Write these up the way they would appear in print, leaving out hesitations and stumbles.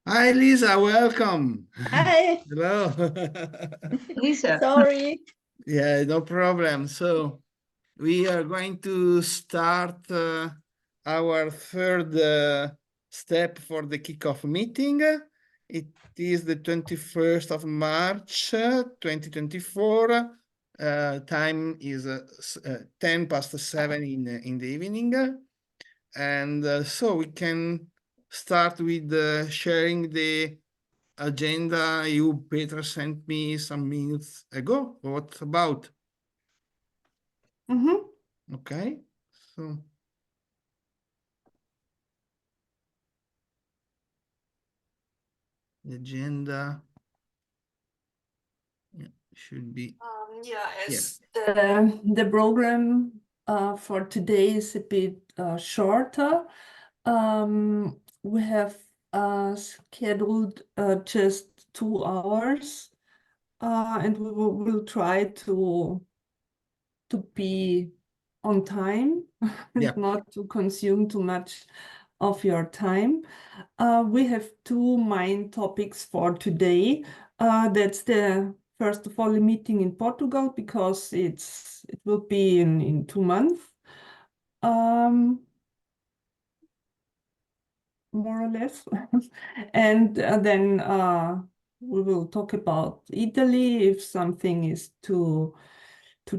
Hi, Lisa, welcome. Hi, Hello. Lisa. sorry. Yeah, no problem. So we are going to start our third step for the kickoff meeting. It is the 21st of March, 2024. Time is 10 past 7 in the evening. And so we can start with sharing the agenda you, Petra, sent me some minutes ago. What about? Okay, so the agenda should be As the program for today is a bit shorter. We have scheduled just 2 hours, and we will try to be on time and not to consume too much of your time. We have two main topics for today. That's the first of all a meeting in Portugal, because it will be in 2 months, more or less. And then we will talk about Italy, if something is to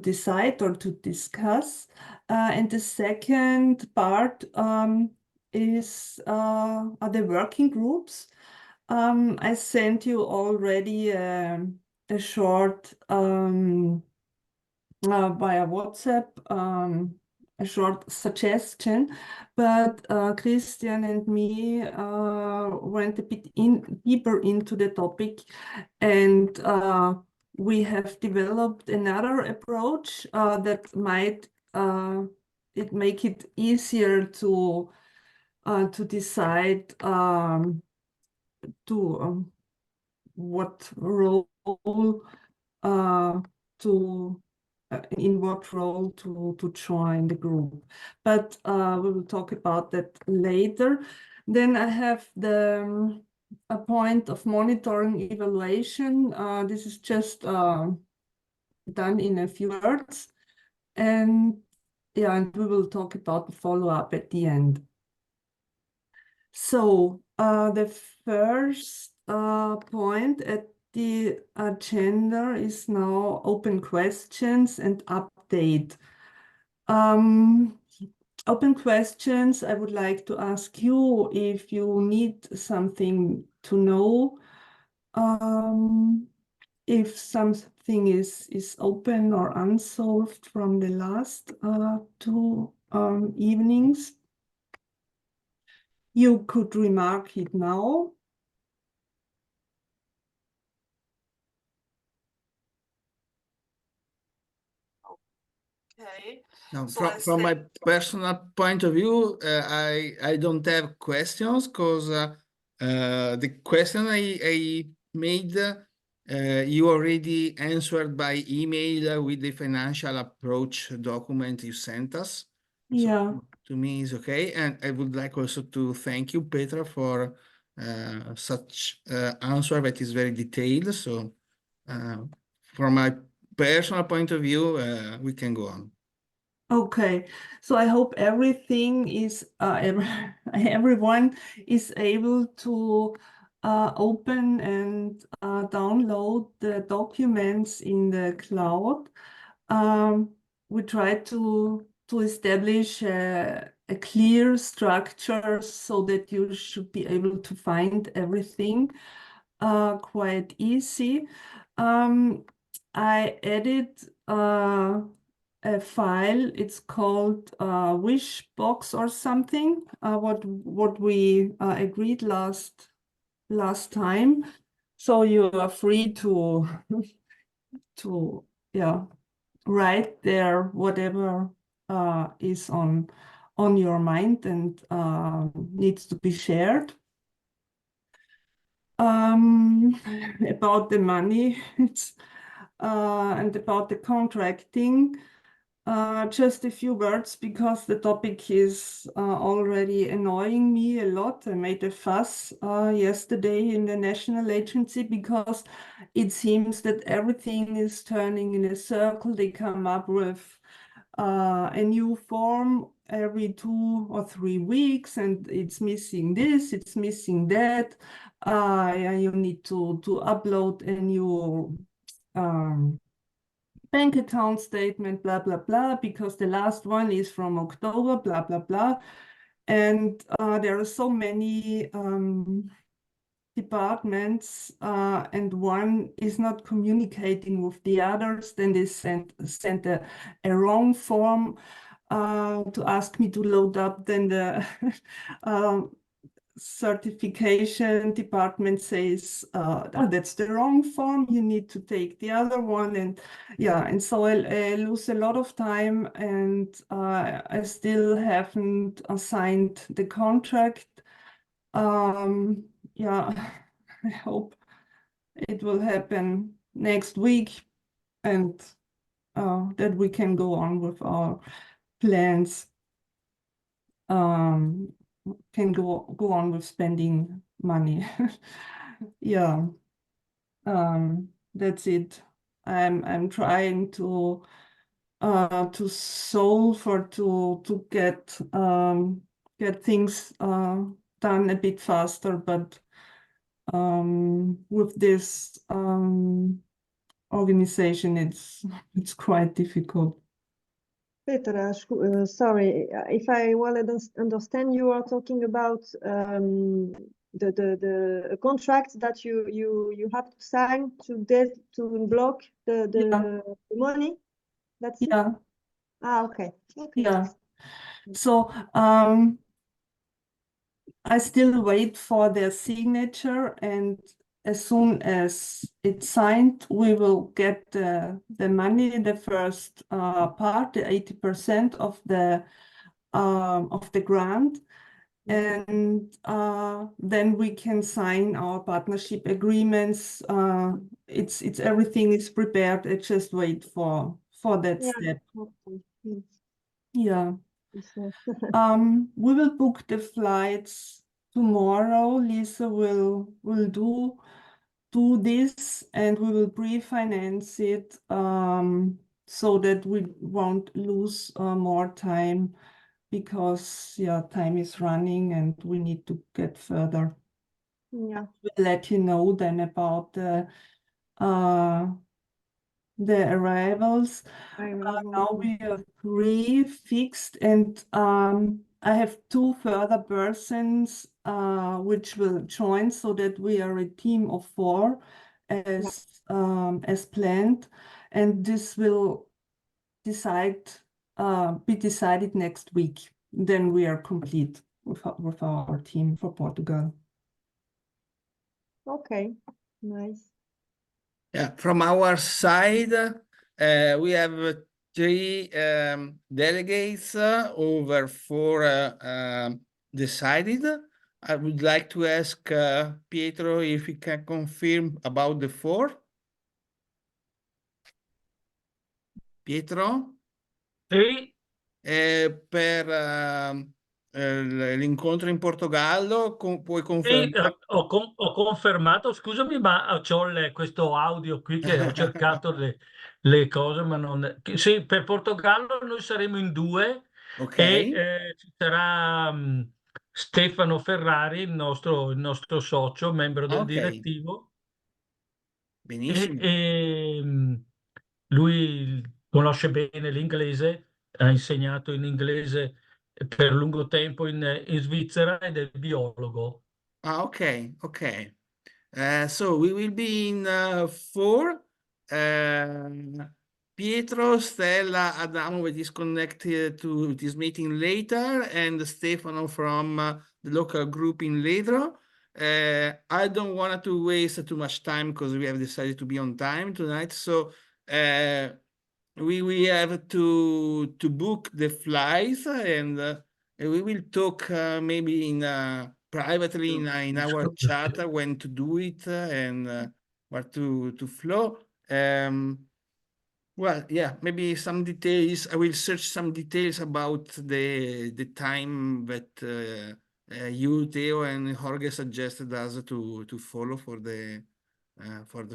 decide or to discuss. And the second part is are the working groups. I sent you already a short via WhatsApp, a short suggestion, but Christian and me went a bit deeper into the topic, and we have developed another approach that might make it easier to decide what role in what role to join the group. But we will talk about that later. Then I have the a point of monitoring evaluation. This is just done in a few words. And yeah, and we will talk about the follow-up at the end. So the first point at the agenda is now open questions and update. Open questions, I would like to ask you if you need something to know, if something is open or unsolved from the last two evenings. You could remark it now. Okay. now from my personal point of view, I don't have questions, because the question I made you already answered by email with the financial approach document you sent us. Yeah. So to me is okay, and I would like also to thank you, Petra, for such answer that is very detailed. So from my personal point of view, we can go on. Okay, so I hope everything is everyone is able to open and download the documents in the cloud. We try to establish a clear structure so that you should be able to find everything quite easy. I added a file. It's called Wishbox or something. What we agreed last time. So you are free to write there whatever is on your mind and needs to be shared. About the money, and about the contracting. just a few words because the topic is already annoying me a lot. I made a fuss yesterday in the national agency because it seems that everything is turning in a circle. They come up with a new form every 2 or 3 weeks, and it's missing this, it's missing that. You need to upload a new bank account statement, blah, blah, blah, because the last one is from October, blah, blah, blah. And there are so many departments, and one is not communicating with the others, then they sent a wrong form to ask me to load up, then the certification department says, oh, that's the wrong form, you need to take the other one. And yeah, and so I lose a lot of time, and I still haven't signed the contract. Yeah, I hope it will happen next week, and that we can go on with our plans. Can go on with spending money. Yeah, that's it. I'm trying to solve or to get things done a bit faster, but with this organization, it's quite difficult. Petra, sorry, if I well understand, you are talking about the contract that you have to sign to block the money. That's it? Yeah. Okay. Yeah. So I still wait for their signature, and as soon as it's signed, we will get the money, the first part, the 80% of the grant, and then we can sign our partnership agreements. It's everything is prepared. I just wait for that step. Okay. Yeah. We will book the flights tomorrow. Lisa will do this, and we will pre-finance it so that we won't lose more time, because time is running and we need to get further. Yeah. We'll let you know then about the arrivals. Now we have 3 fixed, and I have 2 further persons which will join, so that we are a team of 4 as planned, and this will be decided next week. Then we are complete with our team for Portugal. Okay, nice. Yeah, from our side, we have 3 delegates over 4 decided. I would like to ask Pietro if he can confirm about the 4. Pietro? Sì. Per l'incontro in Portogallo, puoi confermare? Sì, ho confermato, scusami, ma c'ho questo audio qui che ho cercato le cose, ma non... Sì, per Portogallo noi saremo in 2 Ok. e ci sarà Stefano Ferrari, il nostro socio, membro del direttivo. Benissimo. Lui conosce bene l'inglese, ha insegnato in inglese per lungo tempo in Svizzera ed è biologo. Ah, okay. So we will be in 4. Pietro, Stella, Adamo will disconnect to this meeting later, and Stefano from the local group in Ledro. I don't want to waste too much time because we have decided to be on time tonight. So we have to book the flights, and we will talk maybe in privately in our chat when to do it and where to flow. Well, yeah, maybe some details. I will search some details about the time that you, Theo, and Jorge suggested us to follow for the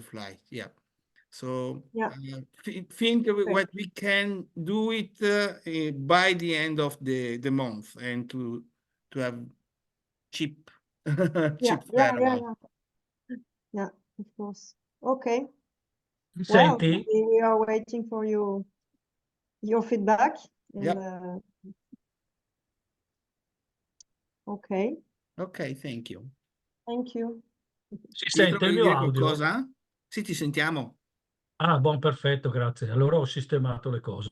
flight. Yeah. So Yeah. think of Okay. what we can do it by the end of the month and to have cheap Yeah, cheap fare yeah, about. yeah, of course. Okay. Well, Senti, we are waiting for your feedback. And, Yeah. okay, Ok, thank you. thank you. si Pietro, sente il vuoi mio dire audio? qualcosa? Sì, ti sentiamo. Ah, buon, perfetto, grazie. Allora ho sistemato le cose.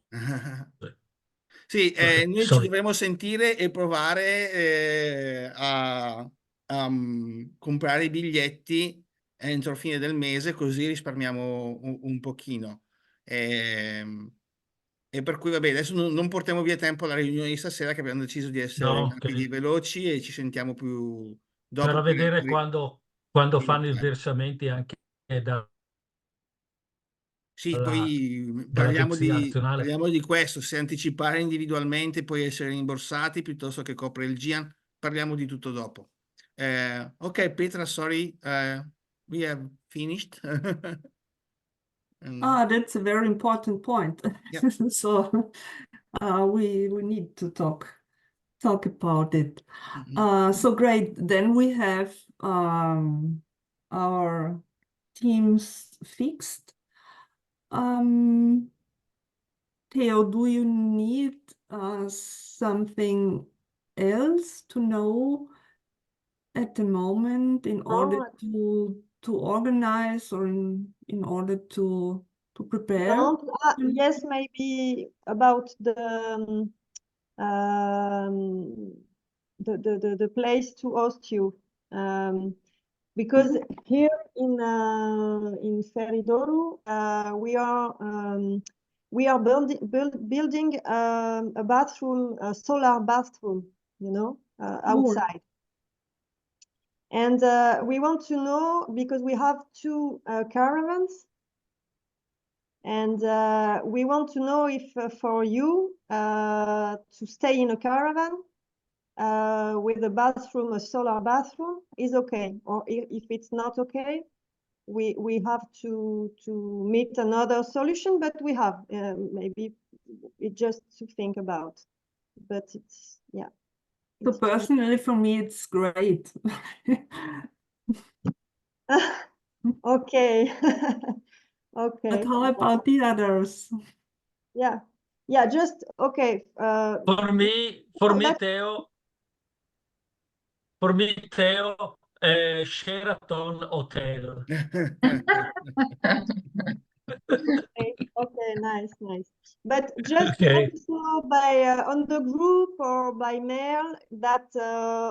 Sì, noi ci Sorry. dovremo sentire e provare a comprare i biglietti entro fine del mese, così risparmiamo un pochino. E per cui, vabbè, adesso non portiamo via tempo alla riunione di stasera, che abbiamo deciso di essere No, rapidi e ok. veloci e ci sentiamo più dopo Per vedere quando per fanno i iniziare. versamenti anche Sì, dalla, poi dall'Agenzia Nazionale. parliamo di questo, se anticipare individualmente e poi essere rimborsati piuttosto che copre il GIAN, parliamo di tutto dopo. Ok, Petra, sorry, we have finished. That's a very important point. Yeah. So we need to talk about it. Mhm. So great. Then we have our teams fixed. Theo, do you need something else to know at the moment in order to organize or in order to prepare? Yes, maybe about the place to host you, because here in Feridoro we are building a bathroom, a solar bathroom, outside. And we want to know, because we have two caravans, and we want to know if for you to stay in a caravan with a bathroom, a solar bathroom, is okay, or if it's not okay, we have to meet another solution. But we have maybe it just to think about. But it's, yeah. So personally, for me, it's great. Okay. Okay. But how about the others? Yeah, just okay. For me, Theo, Sheraton Hotel. Okay, nice. But just Okay. let us know by on the group or by mail that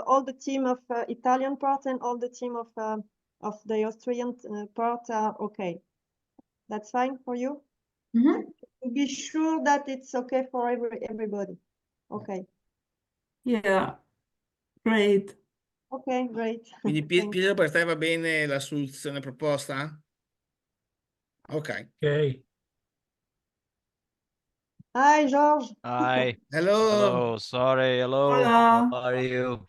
all the team of Italian part and all the team of the Austrian part are okay. That's fine for you? To be sure that it's okay for everybody. Okay. Yeah, great. Okay, great. Quindi Thank Pietro, per te va bene la soluzione proposta? Ok. Ok. Hi, George. Hi. Hello. Hello. Sorry. Hello. Hola. How are you?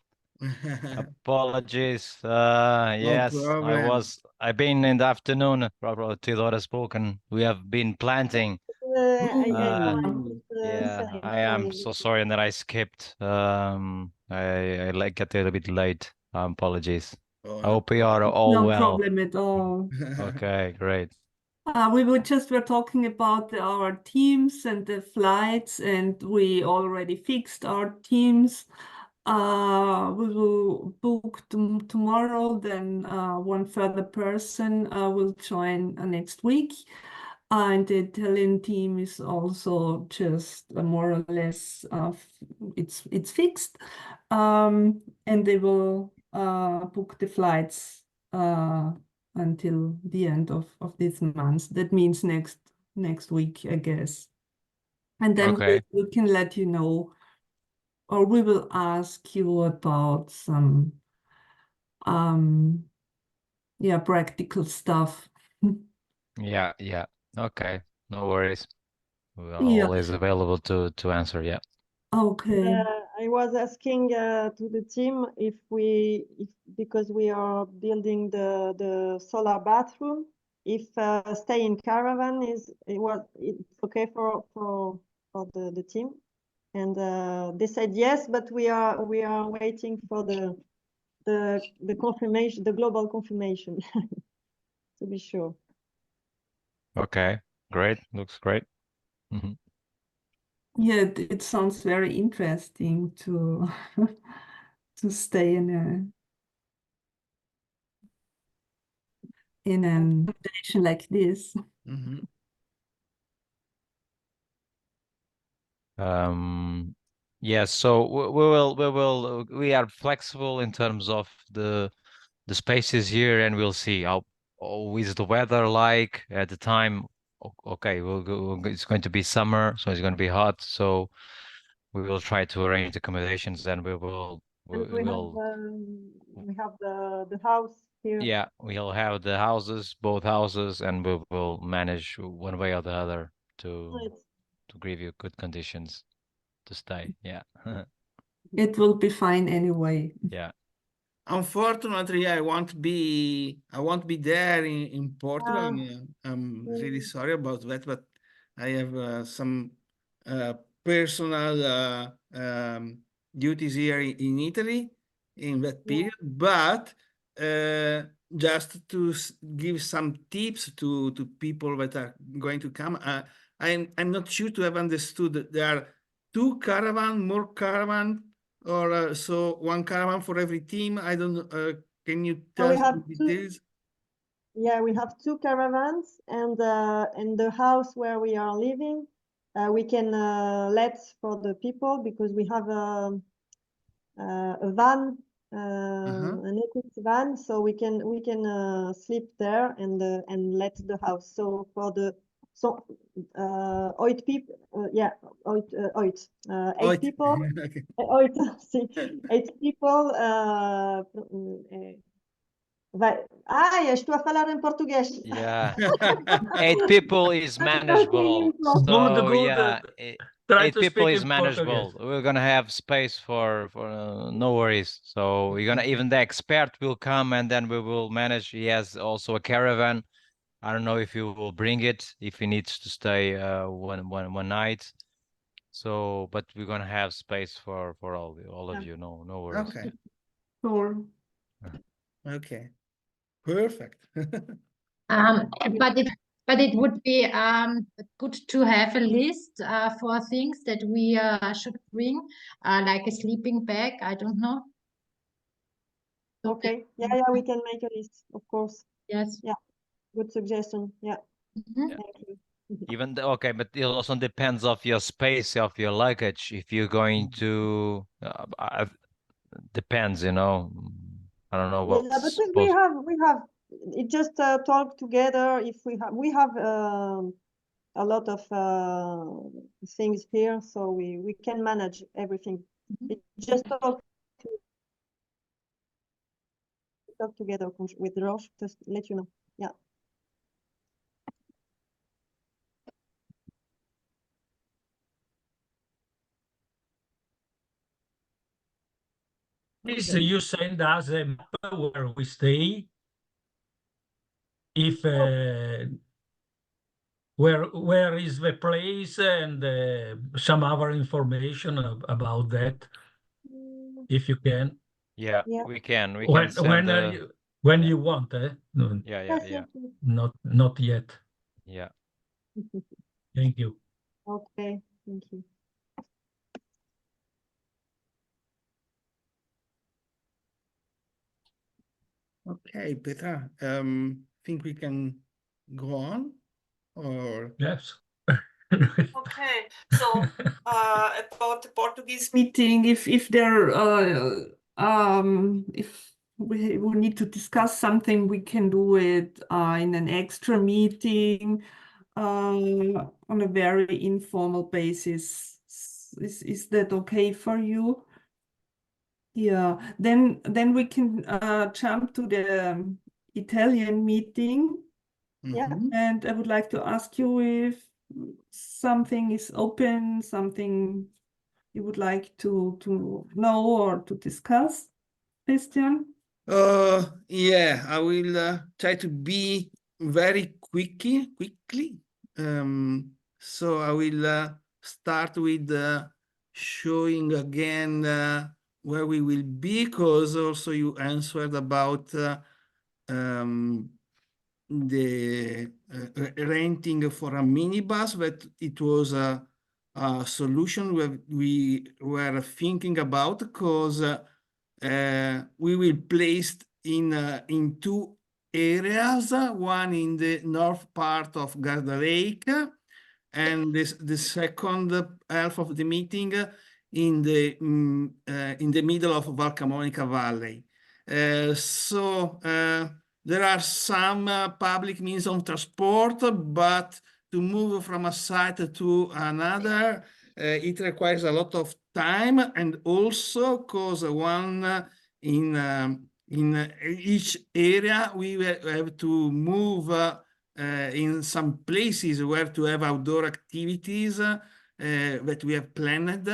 Apologies. No Yes, problem. I've been in the afternoon. Probably Theodore has spoken. We have been planting. I know. Ooh. Yeah, Same, I am same. so sorry that I skipped. I like get a little bit late. Apologies. Oh, I no hope you are problem. all No well. problem at all. Okay, great. We were talking about our teams and the flights, and we already fixed our teams. We will book tomorrow, then one further person will join next week. And the Italian team is also just more or less it's fixed, and they will book the flights until the end of this month. That means next week, I guess. And then Okay. we can let you know, or we will ask you about some practical stuff. Yeah. Okay. No worries. we are Yeah. always available to answer. Yeah. Okay. I was asking to the team if because we are building the solar bathroom, if stay in caravan it's okay for the team, and they said yes, but we are waiting for the confirmation, the global confirmation, to be sure. Okay. Great. Looks great. Mhm. Yeah, it sounds very interesting to to stay in a station like this. Mhm. Yes, so we are flexible in terms of the spaces here, and we'll see how is the weather like at the time. Okay, it's going to be summer, so it's going to be hot, so we will try to arrange accommodations, and we will And we have the house here. yeah, we'll have the houses, both houses, and we will manage one way or the other to give you good conditions to stay. Yeah. It will be fine anyway. Yeah. Unfortunately, I won't be there in Portugal. I'm really Mm. sorry about that, but I have some personal duties here in Italy in that period. But just to give some tips to people that are going to come, I'm not sure to have understood that there are two caravan, more caravan, or so one caravan for every team. I don't know. Can you So tell we us have the two. details? Yeah, we have two caravans, and in the house where we are living, we can let for the people, because we have a van, an equipped van, so we can sleep there and let the house. So for the eight people, eight people. Okay. Oito, sim. 8 people. Estou a falar em português. Yeah. 8 people is manageable. Good, So good. yeah, Try 8 to people speak is in manageable. Portuguese. We're gonna have space for no worries. So we're gonna even the expert will come, and then we will manage. He has also a caravan. I don't know if he will bring it if he needs to stay one night. So, but we're gonna have space for all of you. No worries. Okay. Sure. Okay. Perfect. But it would be good to have a list for things that we should bring, like a sleeping bag. I don't know. Okay. Yeah, we can make a list, of course. Yes. Yeah. Good suggestion. Yeah. Mhm. Yeah. Thank you. Even okay, but it also depends of your space of your luggage. If you're going to, depends, you know. I don't know Yeah, but what's we supposed. have it just talk together. If we have a lot of things here, so we can manage everything. It just talk together with Roche, just let you know. Yeah. Please, you send us a map where we stay. If where is the place, and some other information about that, if you can. Yeah, Yeah. we can send When yeah. you want, No, Yeah. Yes. not yet. Yeah. Thank you. Okay. Thank you. Okay, Petra. Think we can go on, or Yes. Okay, so about the Portuguese meeting, if there if we need to discuss something, we can do it in an extra meeting on a very informal basis. Is that okay for you? Yeah, then we can jump to the Italian meeting. Yeah. Mhm. And I would like to ask you if something is open, something you would like to know or to discuss, Christian? Yeah, I will try to be very quickly. So I will start with showing again where we will be, because also you answered about the renting for a minibus, that it was a solution we were thinking about, because we will place in two areas, one in the north part of Garda Lake, and the second half of the meeting in the middle of Val Camonica Valley. So there are some public means of transport, but to move from a site to another, it requires a lot of time, and also because one in each area we have to move in some places where to have outdoor activities that we have planned,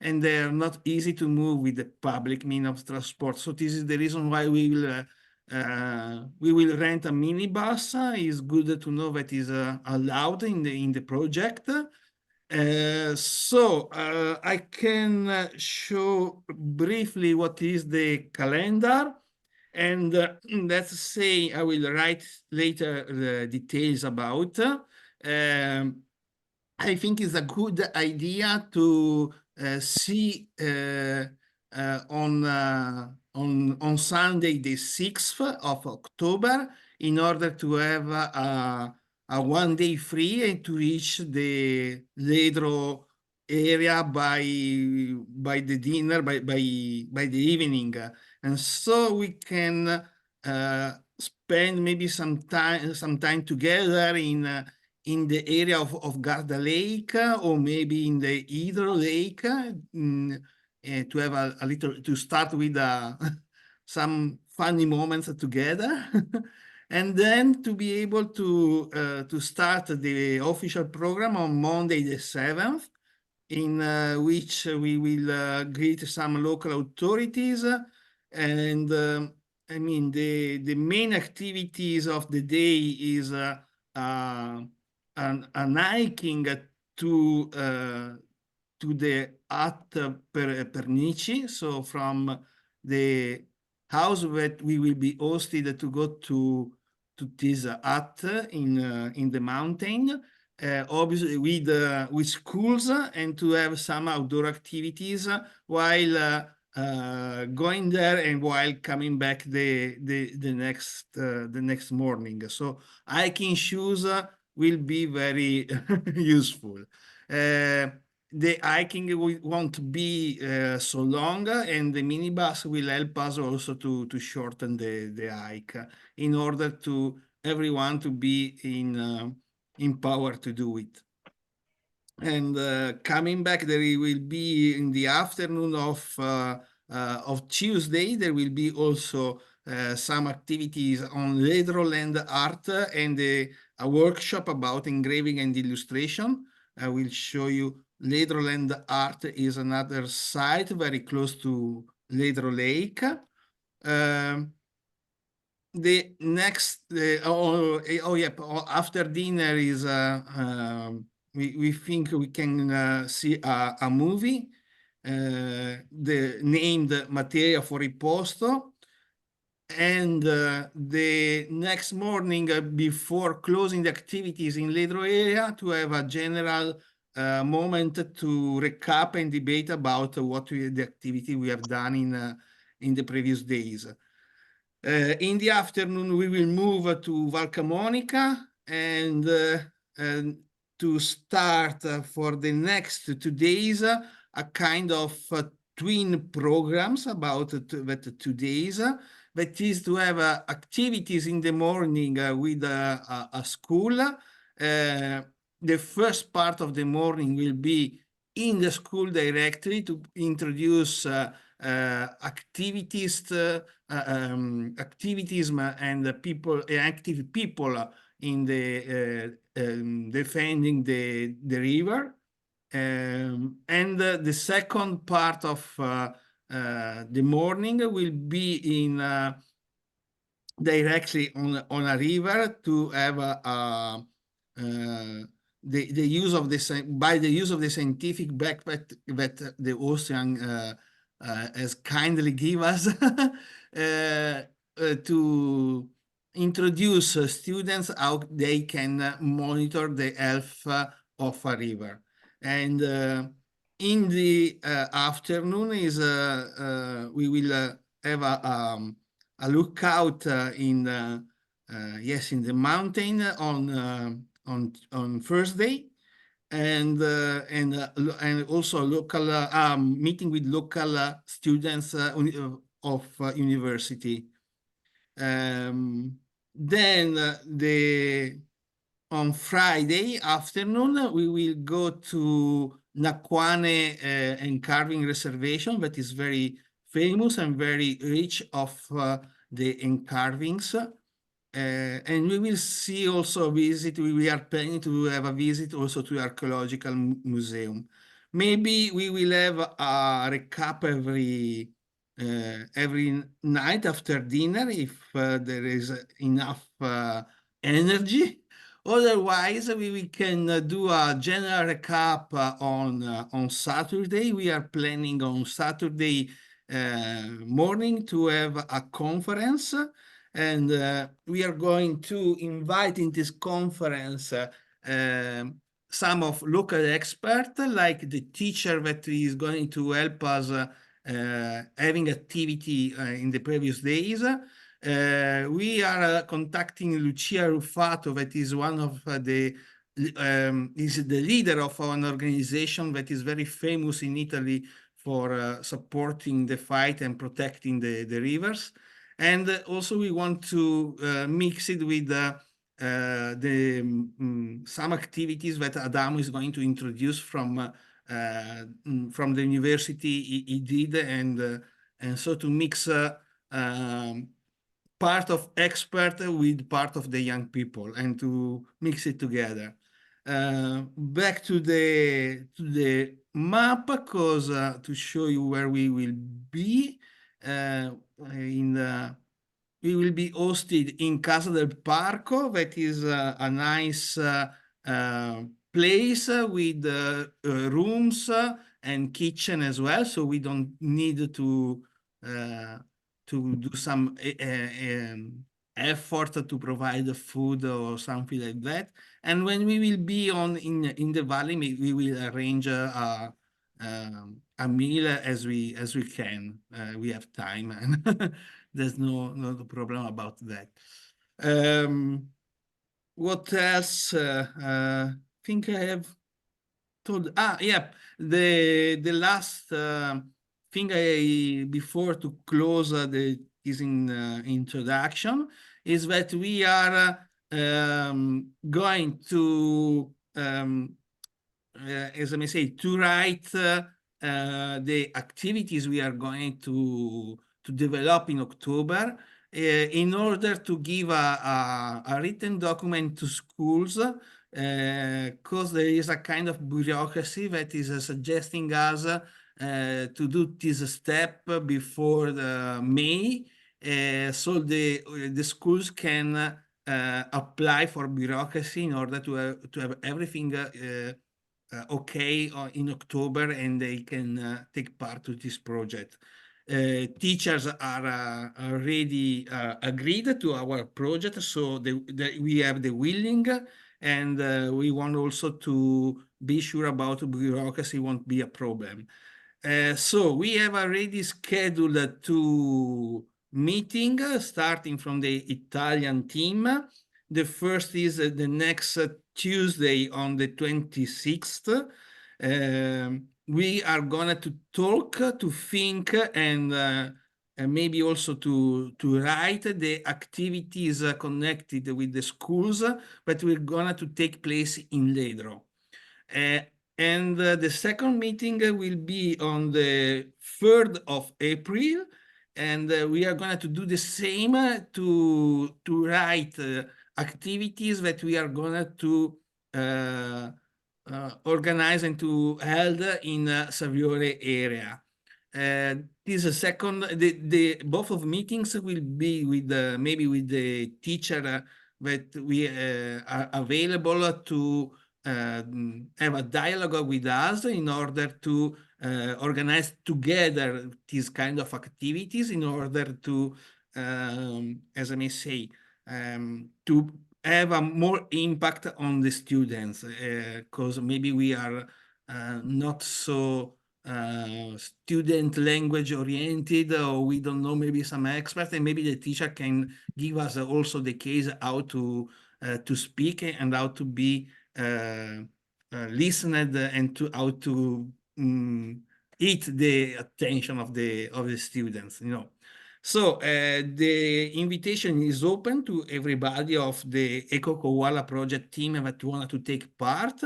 and they are not easy to move with the public means of transport. So this is the reason why we will rent a minibus. It's good to know that is allowed in the project. So I can show briefly what is the calendar, and let's say I will write later the details about. I think it's a good idea to see on Sunday the 6th of October, in order to have a 1 day free and to reach the Ledro area by the dinner, by the evening, and so we can spend maybe some time together in the area of Garda Lake, or maybe in the Hydro Lake, to have a little, to start with some funny moments together. And then to be able to start the official program on Monday the 7th, in which we will greet some local authorities. And I mean, the main activities of the day is an hiking to the hut Pernici. So from the house that we will be hosted to go to this hut in the mountain, obviously with schools, and to have some outdoor activities while going there and while coming back the next morning. So hiking shoes will be very useful. The hiking won't be so long, and the minibus will help us also to shorten the hike, in order to everyone to be in power to do it. And coming back, there will be in the afternoon of Tuesday, there will be also some activities on Ledroland art, and a workshop about engraving and illustration. I will show you. Ledroland art is another site very close to Ledro Lake. The next, after dinner is we think we can see a movie named Materia fuori posto, and the next morning, before closing the activities in Ledro area, to have a general moment to recap and debate about the activity we have done in the previous days. In the afternoon, we will move to Val Camonica, and to start for the next 2 days a kind of twin programs about that 2 days. That is to have activities in the morning with a school. The first part of the morning will be in the school directly to introduce activism and active people in the defending the river. And the second part of the morning will be in directly on a river to have the use of the scientific backpack that the Austrian has kindly give us to introduce students how they can monitor the health of a river. And in the afternoon is we will have a lookout in the mountain on Thursday, and also local meeting with local students of university. Then on Friday afternoon we will go to Naquane and Carving Reservation, that is very famous and very rich of the carvings. And we will see also a visit. We are planning to have a visit also to the Archaeological Museum. Maybe we will have a recap every night after dinner if there is enough energy. Otherwise, we can do a general recap on Saturday. We are planning on Saturday morning to have a conference, and we are going to invite in this conference some of local experts, like the teacher that is going to help us having activity in the previous days. We are contacting Lucia Ruffato, that is one of is the leader of an organization that is very famous in Italy for supporting the fight and protecting the rivers. And also we want to mix it with some activities that Adamo is going to introduce from the university he did, and so to mix part of expert with part of the young people and to mix it together. Back to the map, because to show you where we will be we will be hosted in Casa del Parco, that is a nice place with rooms and kitchen as well, so we don't need to do some effort to provide the food or something like that. And when we will be in the valley, we will arrange a meal as we can. We have time, and there's no problem about that. What else? I think I have told. The last thing before to close this introduction is that we are going to as I may say, to write the activities we are going to develop in October in order to give a written document to schools, because there is a kind of bureaucracy that is suggesting us to do this step before May, so the schools can apply for bureaucracy in order to have everything okay in October, and they can take part to this project. Teachers are already agreed to our project, so we have the willing, and we want also to be sure about bureaucracy won't be a problem. So we have already scheduled 2 meetings starting from the Italian team. The first is the next Tuesday on the 26th. We are going to talk, to think, and maybe also to write the activities connected with the schools, but we're going to take place in Ledro. And the second meeting will be on the 3rd of April, and we are going to do the same to write activities that we are going to organize and to held in Saviore area. This second, both of meetings will be with maybe with the teacher that we are available to have a dialogue with us in order to organize together these kind of activities in order to, as I may say, to have a more impact on the students, because maybe we are not so student language oriented, or we don't know, maybe some experts, and maybe the teacher can give us also the case how to speak and how to be listened, and to how to eat the attention of the students, you know. So the invitation is open to everybody of the EcoCoWaLa project team that want to take part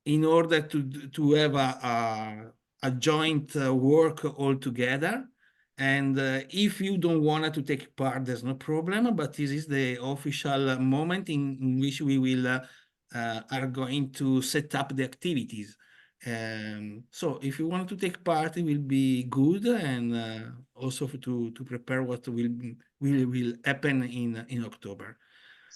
in order to have a joint work all together. And if you don't want to take part, there's no problem, but this is the official moment in which we will are going to set up the activities. So if you want to take part, it will be good, and also to prepare what will happen in October.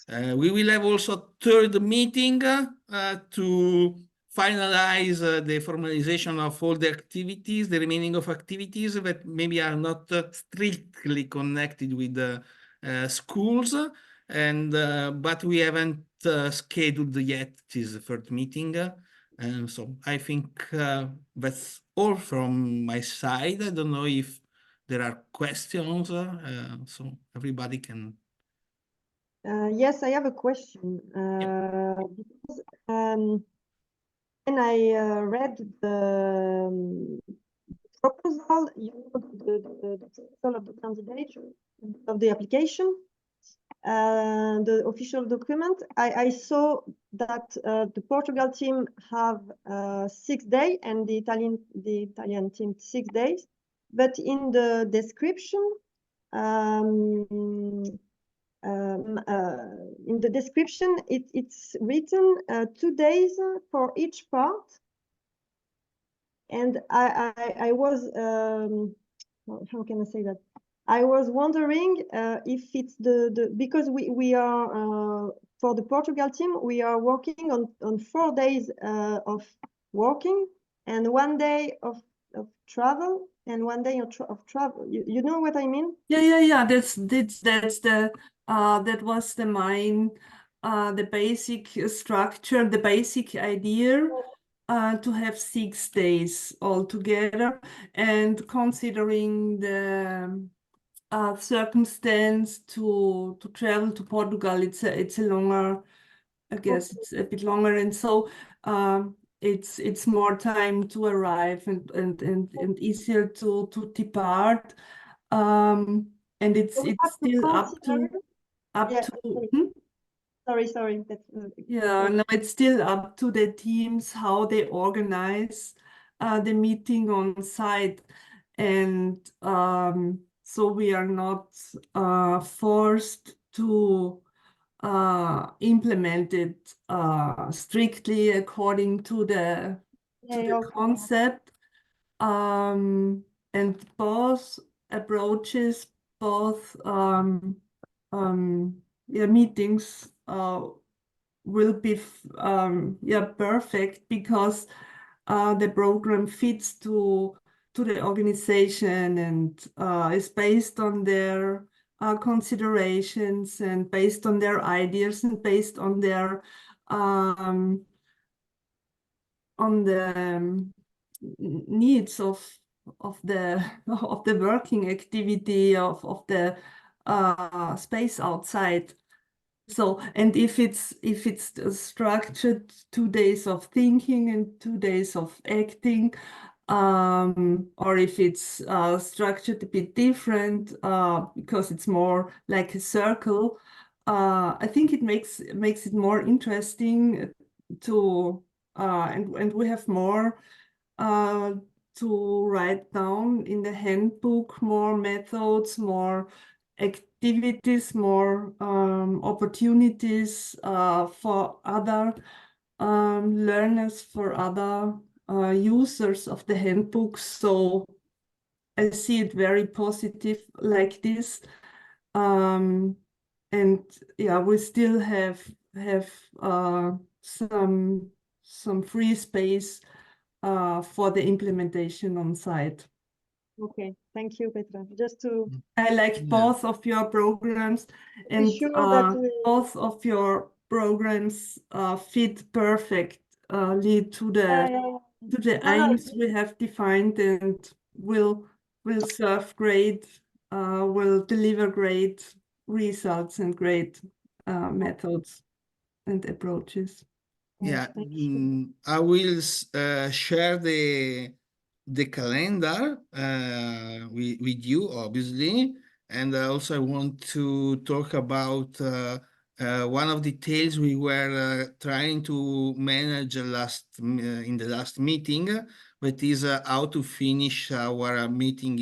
We will have also third meeting to finalize the formalization of all the activities, the remaining of activities that maybe are not strictly connected with the schools, and but we haven't scheduled yet this third meeting. So I think that's all from my side. I don't know if there are questions, so everybody can. Yes, I have a question. Because when I read the proposal, you know, the proposal of the candidate of the application, the official document, I saw that the Portugal team have 6 days and the Italian team 6 days, but in the description, it's written 2 days for each part, and I was how can I say that? I was wondering if it's because we are for the Portugal team, we are working on 4 days of working and 1 day of travel and 1 day of travel. You know what I mean? Yeah. That's the that was the main the basic structure, the basic idea. To have 6 days altogether, and considering the circumstance to travel to Portugal, it's a longer, I guess it's a bit longer, and so it's more time to arrive and easier to depart, and it's still up to Sorry. That's, yeah, no, it's still up to the teams how they organize the meeting on site, and so we are not forced to implement it strictly according to the concept. And both approaches, both meetings will be perfect, because the program fits to the organization and is based on their considerations and based on their ideas and based on their needs of the working activity of the space outside. So, and if it's structured 2 days of thinking and 2 days of acting, or if it's structured a bit different because it's more like a circle, I think it makes it more interesting to and we have more to write down in the handbook, more methods, more activities, more opportunities for other learners, for other users of the handbook. So I see it very positive like this. And yeah, we still have some free space for the implementation on site. Okay, thank you, Petra. Just to I like Yeah. both of your programs, be and sure that we, both of your programs fit perfectly to yeah, the yeah, to the no, no, aims we have defined, and will serve great, will deliver great results and great methods and approaches. Yeah, thank you. I will share the calendar with you, obviously, and also I want to talk about one of the details we were trying to manage in the last meeting, that is how to finish our meeting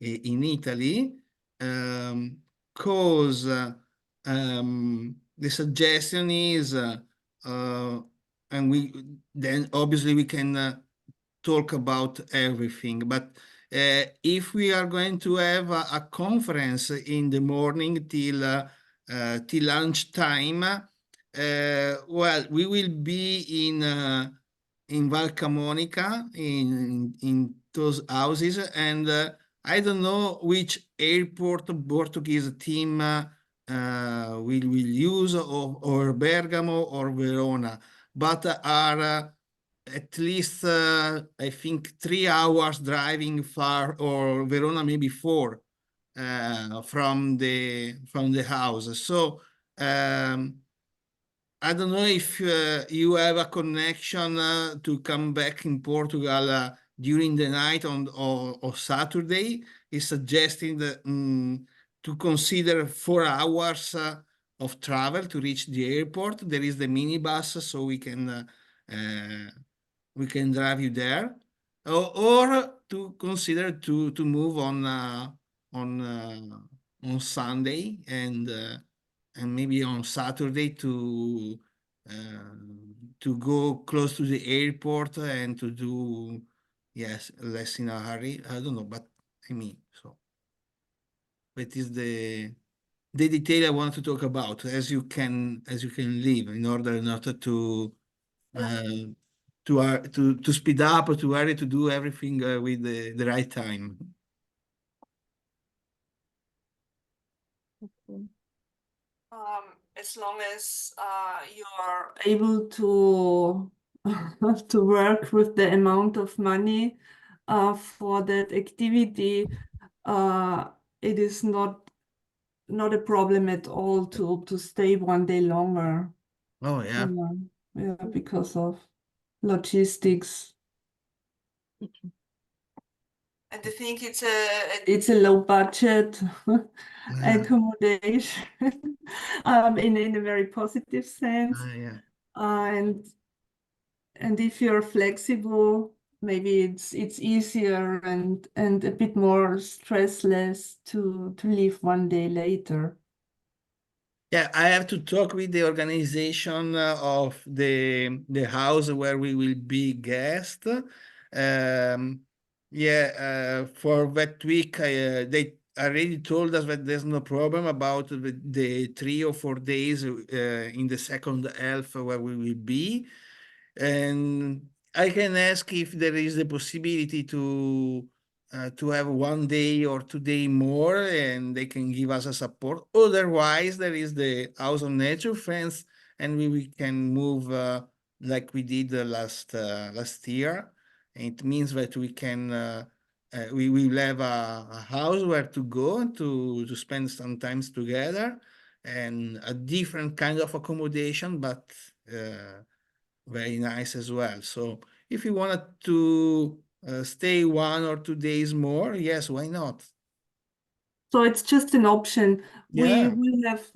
in Italy, because the suggestion is. And then obviously we can talk about everything, but if we are going to have a conference in the morning till lunchtime, well, we will be in Val Camonica in those houses, and I don't know which airport Portuguese team will use, or Bergamo or Verona, but are at least I think 3 hours driving far, or Verona maybe 4 from the house. So I don't know if you have a connection to come back in Portugal during the night or Saturday. Is suggesting that to consider 4 hours of travel to reach the airport. There is the minibus, so we can drive you there, or to consider to move on Sunday, and maybe on Saturday to go close to the airport and to do, yes, less in a hurry. I don't know, but I mean, so that is the detail I want to talk about, as you can live, in order not to to speed up, or to hurry to do everything with the right time. Okay. As long as you are able to to work with the amount of money for that activity, it is not a problem at all to stay one day longer. Oh yeah. Yeah, because of logistics. And I think it's a low budget accommodation in a very positive sense. Yeah. And if you're flexible, maybe it's easier and a bit more stressless to leave one day later. Yeah, I have to talk with the organization of the house where we will be guest. Yeah, for that week, they already told us that there's no problem about the 3 or 4 days in the second half where we will be. And I can ask if there is the possibility to have 1 day or 2 day more, and they can give us a support. Otherwise, there is the House of Naturfriends, and we can move like we did last year. And it means that we will have a house where to go to spend some time together, and a different kind of accommodation, but very nice as well. So if you wanted to stay 1 or 2 days more, yes, why not? So it's just an option. Yeah.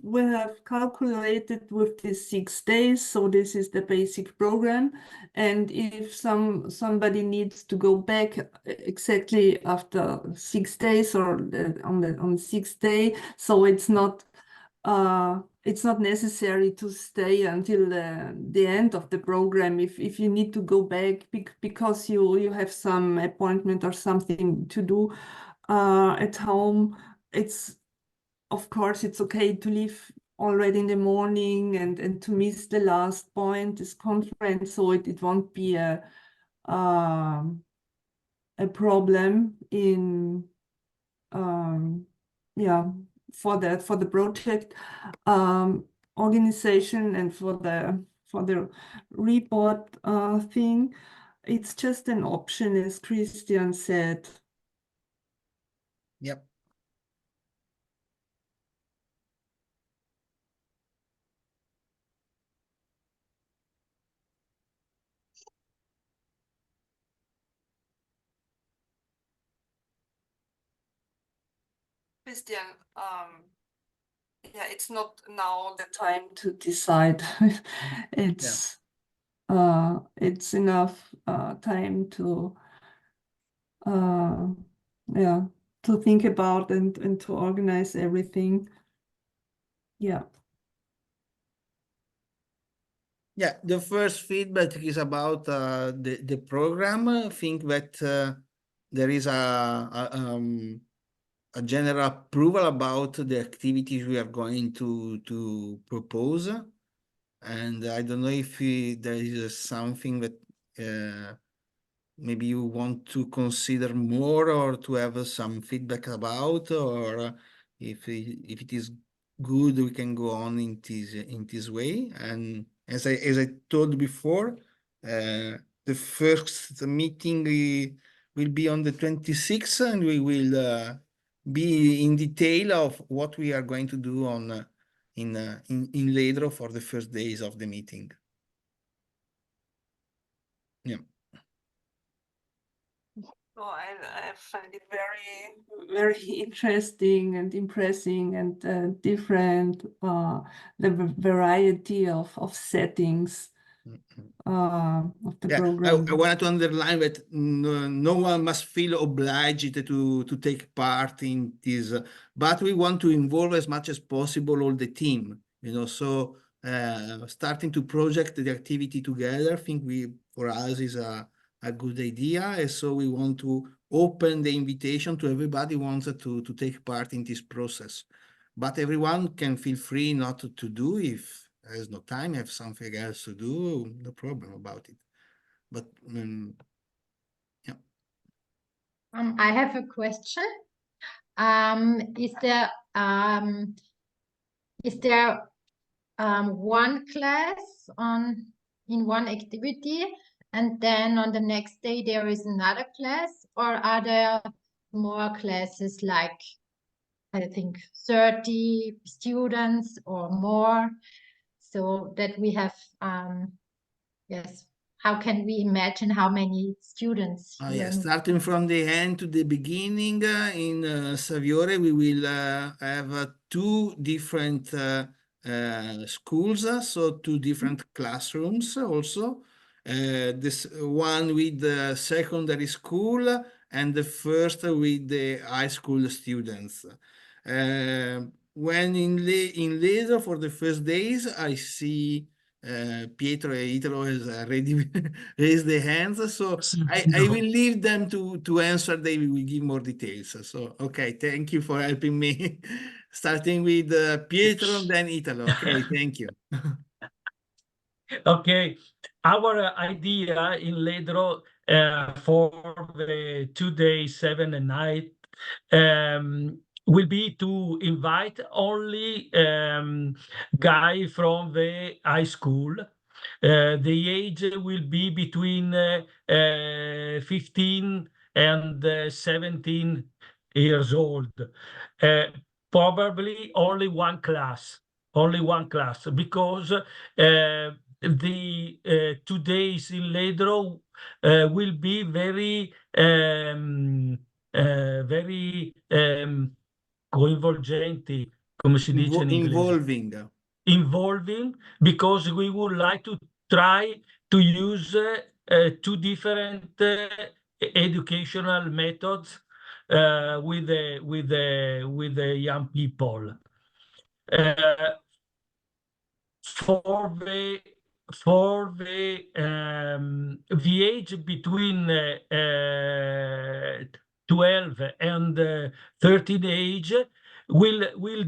We have calculated with these 6 days, so this is the basic program. And if somebody needs to go back exactly after 6 days or on the 6th day, so it's not necessary to stay until the end of the program if you need to go back because you have some appointment or something to do at home. Of course, it's okay to leave already in the morning and to miss the last point, this conference, so it won't be a problem in for the project organization and for the report thing. It's just an option, as Christian said. Yep. Christian, it's not now the time to decide. It's enough time to to think about and to organize everything. Yeah. Yeah, the first feedback is about the program. I think that there is a general approval about the activities we are going to propose. And I don't know if there is something that maybe you want to consider more or to have some feedback about, or if it is good, we can go on in this way. And as I told before, the first meeting will be on the 26th, and we will be in detail of what we are going to do on in Ledro for the first days of the meeting. Yeah. So I find it very, very interesting and impressive and different, the variety of settings of the program. I wanted to underline that no one must feel obliged to take part in this, but we want to involve as much as possible all the team, so starting to project the activity together, I think for us is a good idea. And so we want to open the invitation to everybody who wants to take part in this process. But everyone can feel free not to do if there's no time, have something else to do, no problem about it. But yeah. I have a question. Is there one class in one activity, and then on the next day there is another class, or are there more classes, like I think 30 students or more, so that we have yes, how can we imagine how many students here? Starting from the end to the beginning, in Saviore we will have 2 different schools, so 2 different classrooms also. This one with the secondary school and the first with the high school students. When in Leso for the first days, I see Pietro and Italo has already raised their hands, so I will leave them to answer. They will give more details. So, okay, thank you for helping me. Starting with Pietro and then Italo. Okay, thank you. Okay, our idea in Ledro for the 2 days, 7 and night will be to invite only guy from the high school. The age will be between 15 and 17 years old. Probably only one class, because the 2 days in Ledro will be very coinvolgenti, come si dice in inglese? Involving, because we would like to try to use two different educational methods with the young people. For the age between 12 and 13 age, we'll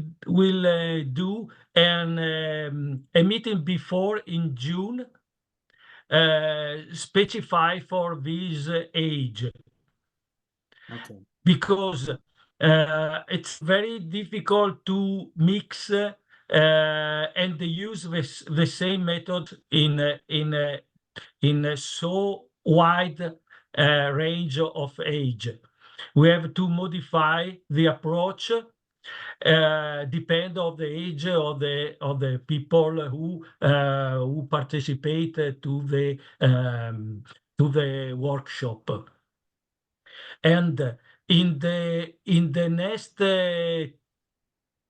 do a meeting before in June, specify for this age. Okay. Because it's very difficult to mix and use the same method in a so wide range of age. We have to modify the approach, depend on the age of the people who participate to the workshop. And in the next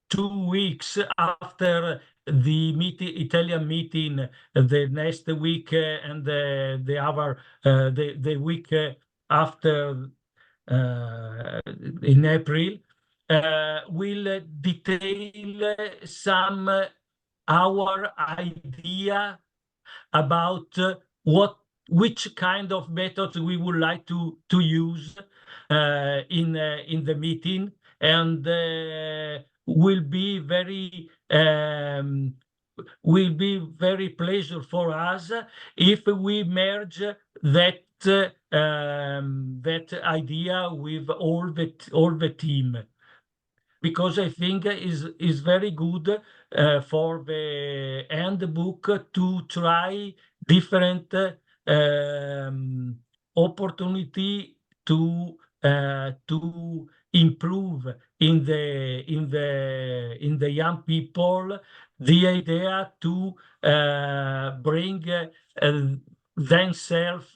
2 weeks after the Italian meeting, the next week and the week after in April, will detail some our idea about which kind of methods we would like to use in the meeting, and will be very pleasure for us if we merge that idea with all the team, because I think is very good for the handbook to try different opportunity to improve in the young people the idea to bring themselves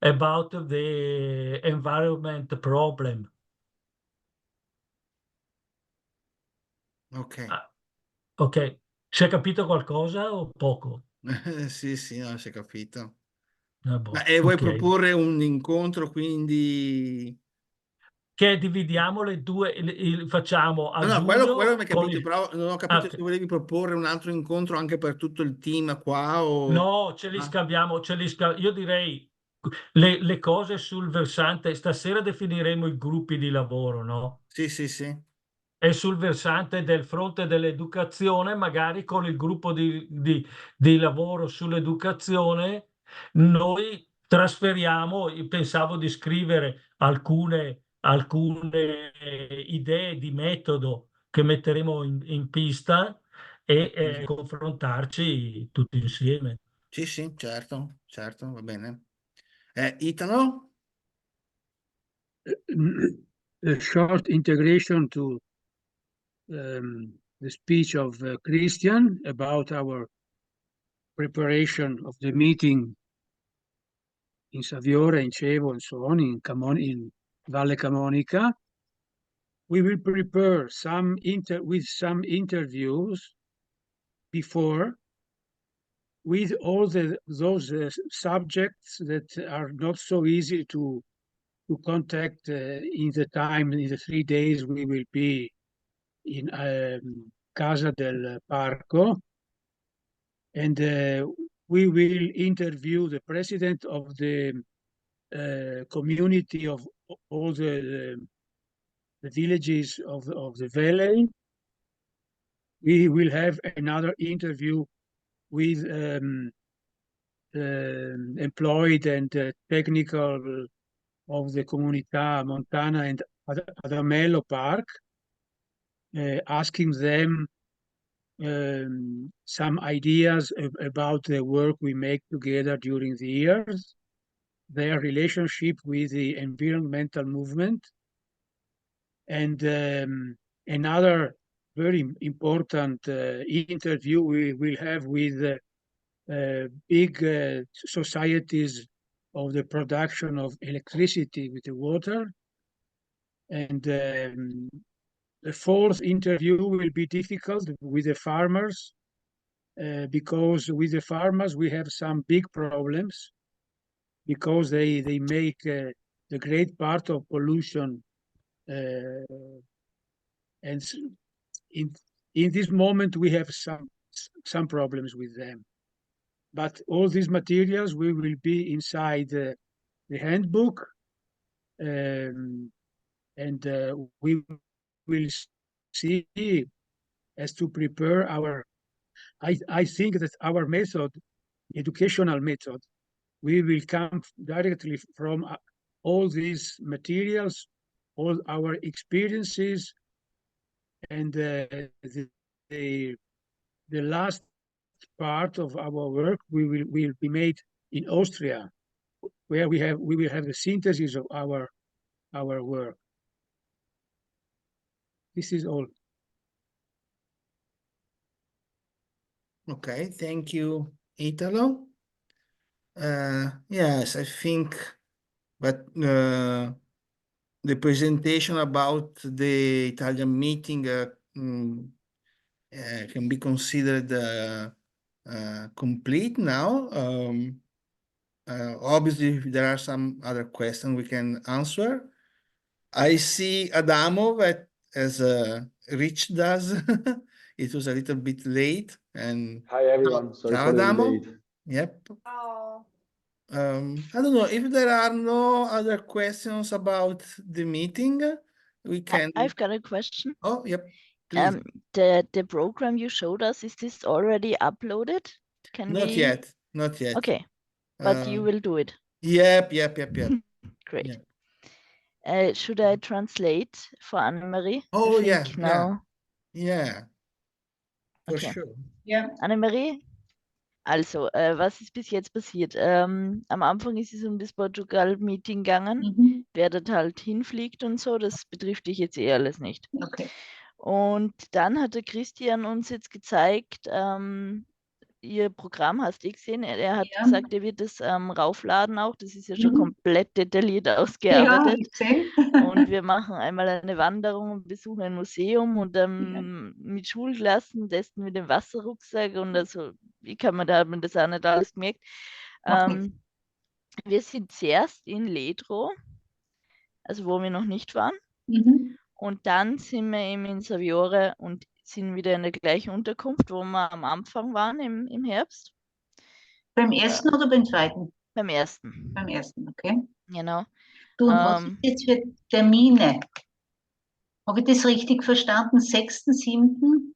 about the environment problem. Ok. Ok, si è capito qualcosa o poco? Sì, sì, no, si è capito. Boh, E vuoi ok. proporre un incontro, quindi... Che dividiamo le due, facciamo a No, quello giugno mi hai con capito, però non ho capito se volevi proporre un altro incontro anche per tutto il team qua o... No, ce li scambiamo, io direi le cose sul versante, stasera definiremo i gruppi di lavoro, no? Sì, sì, sì. E sul versante del fronte dell'educazione, magari con il gruppo di lavoro sull'educazione, noi trasferiamo, io pensavo di scrivere alcune idee di metodo che metteremo in pista e confrontarci tutti insieme. Sì, sì, certo, certo, va bene. Italo? A short integration to the speech of Christian about our preparation of the meeting in Saviore, in Cevo, and so on, in Valle Camonica. We will prepare some interviews before with all those subjects that are not so easy to contact in the 3 days we will be in Casa del Parco, and we will interview the president of the community of all the villages of the valley. We will have another interview with employed and technical of the Comunità Montana and Adamello Park, asking them some ideas about the work we make together during the years, their relationship with the environmental movement, and another very important interview we will have with big societies of the production of electricity with the water, and The fourth interview will be difficult with the farmers because with the farmers we have some big problems because they make the great part of pollution and in this moment we have some problems with them. But all these materials will be inside the handbook, and we will see as to prepare our. I think that our method, educational method, we will come directly from all these materials, all our experiences, and the last part of our work will be made in Austria, where we will have the synthesis of our work. This is all. Okay, thank you, Italo. Yes, I think, but the presentation about the Italian meeting can be considered complete now. Obviously, if there are some other questions we can answer. I see Adamo that has reached us. It was a little bit late. And hi everyone, sorry for the delay. Yep. Oh. I don't know if there are no other questions about the meeting. We can. I've got a question. Oh, yep. Please. The program you showed us, is this already uploaded? Not yet. Not yet. Okay, but you will do it. Yep. Great. Yep. Should I translate for Annemarie? Oh, yeah. Now. Yeah. For Okay. sure. Yeah. Annemarie? Also, was ist bis jetzt passiert? Am Anfang ist es um das Portugal-Meeting gegangen, wer dort halt hinfliegt und so, das betrifft dich jetzt eh alles nicht. Okay. Und dann hat der Christian uns jetzt gezeigt, ihr Programm hast du gesehen, er hat gesagt, er wird das raufladen auch, das ist ja schon komplett detailliert ausgearbeitet. Und wir machen einmal eine Wanderung und besuchen ein Museum und mit Schulklassen testen mit dem Wasserrucksack und also, da hat man das auch nicht alles gemerkt. Wir sind zuerst in Ledro, also wo wir noch nicht waren. Und dann sind wir eben in Saviore und sind wieder in der gleichen Unterkunft, wo wir am Anfang waren im Herbst. Beim ersten oder beim zweiten? Beim ersten. Beim ersten, okay. Genau. Du, was ist jetzt für Termine? Habe ich das richtig verstanden? 6., 7.,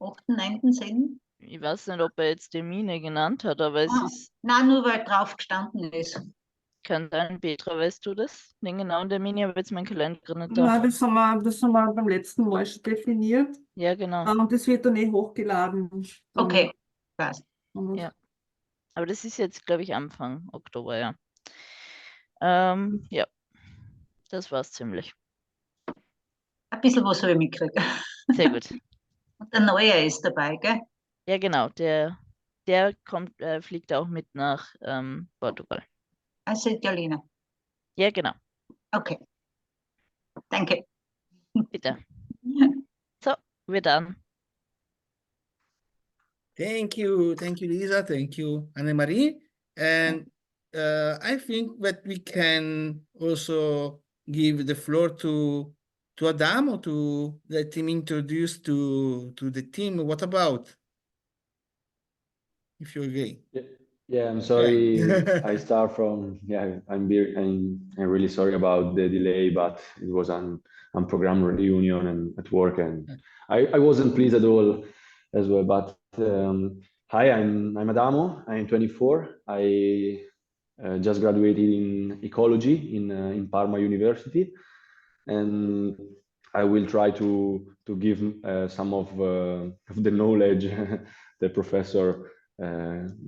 8., 9., 10.? Ich weiß nicht, ob er jetzt Termine genannt hat, aber es ist... Nein, nur weil drauf gestanden ist. Kann sein, Petra, weißt du das? Den genauen Termin, ich habe jetzt meinen Kalender nicht da. Nein, das haben wir beim letzten Mal schon definiert. Ja, genau. Und das wird dann hochgeladen. Okay, passt. Ja. Aber das ist jetzt, glaube ich, Anfang Oktober, ja. Ja, das war es ziemlich. Ein bisschen was habe ich mitgekriegt. Sehr gut. Und der Neue ist dabei, gell? Ja, genau. Der fliegt auch mit nach Portugal. Also Italiener. Ja, genau. Okay. Danke. Bitte. So, we're done. Thank you, Lisa. Thank you, Annemarie. And I think that we can also give the floor to Adamo to let him introduce to the team. What about? If you agree. Yeah, I'm sorry. I start from I'm really sorry about the delay, but it was an unprogrammed reunion and at work, and I wasn't pleased at all as well. But hi, I'm Adamo. I'm 24. I just graduated in ecology in Parma University, and I will try to give some of the knowledge the professor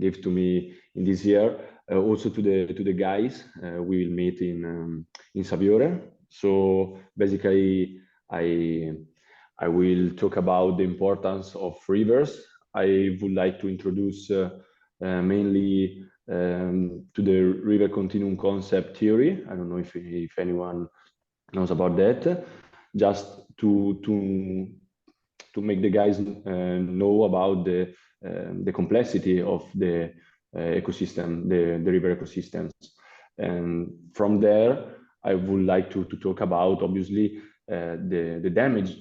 gave to me in this year, also to the guys we will meet in Saviore. So basically, I will talk about the importance of rivers. I would like to introduce mainly to the river continuum concept theory. I don't know if anyone knows about that. just to make the guys know about the complexity of the ecosystem, the river ecosystems. And from there, I would like to talk about, obviously, the damage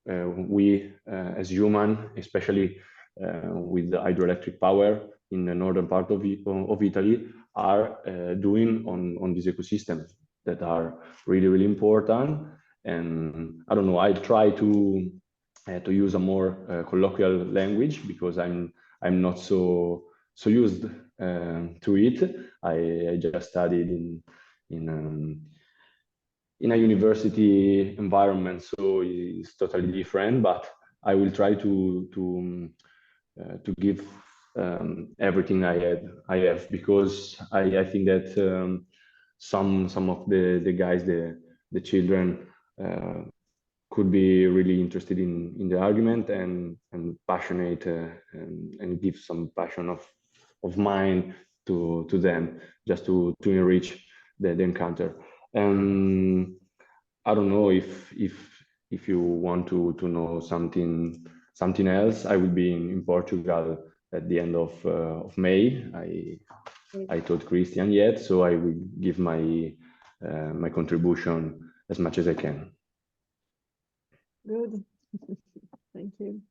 we as human, especially with the hydroelectric power in the northern part of Italy, are doing on these ecosystems that are really, really important. And I don't know, I try to use a more colloquial language because I'm not so used to it. I just studied in a university environment, so it's totally different. But I will try to give everything I have, because I think that some of the guys, the children, could be really interested in the argument and passionate and give some passion of mind to them, just to enrich the encounter. And I don't know if you want to know something else. I will be in Portugal at the end of May. I told Christian yet, so I will give my my contribution as much as I can. Good. Thank you.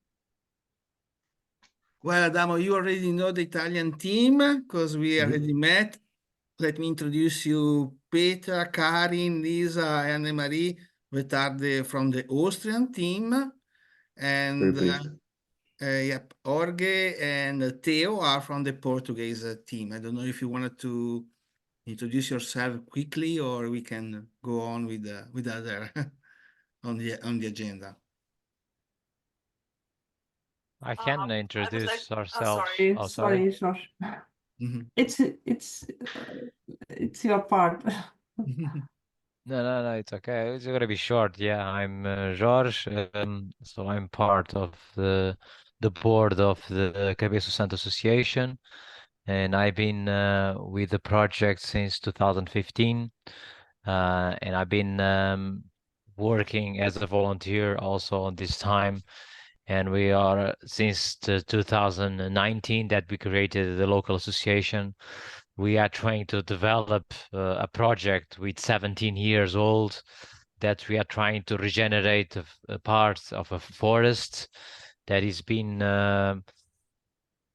Well, Adamo, you already know the Italian team because we already met. Let me introduce you, Petra, Karin, Lisa, and Anne-Marie, that are from the Austrian team. And yep, Jorge and Theo are from the Portuguese team. I don't know if you wanted to introduce yourself quickly, or we can go on with other on the agenda. I can introduce ourselves. Sorry, Josh. It's your part. No, it's okay. It's gonna be short. Yeah, I'm Jorge. So I'm part of the board of the Cabeco Santo Association, and I've been with the project since 2015, and I've been working as a volunteer also on this time. And we are since 2019 that we created the local association. We are trying to develop a project with 17 years old that we are trying to regenerate a part of a forest that has been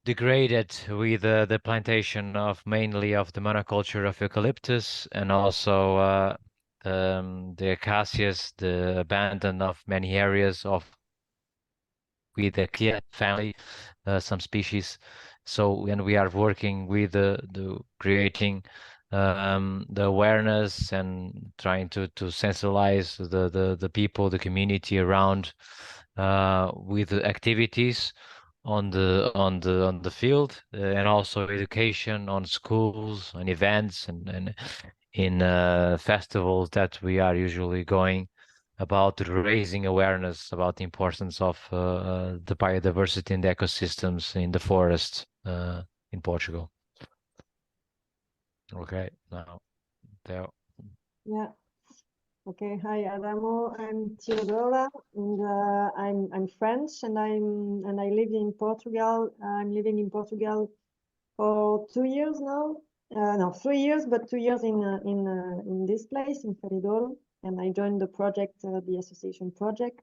degraded with the plantation of mainly of the monoculture of eucalyptus, and also the acacias, the abandon of many areas of with the Kia family, some species. So when we are working with the creating the awareness and trying to sensibilize the people, the community around with the activities on the field, and also education on schools and events and in festivals that we are usually going, about raising awareness about the importance of the biodiversity and the ecosystems in the forest in Portugal. Okay, now Theo. Yeah. Okay. Hi, Adamo. I'm Theodora, and I'm French, and I live in Portugal. I'm living in Portugal for 2 years now. No, 3 years, but 2 years in this place in Feridoro. And I joined the project, the association project,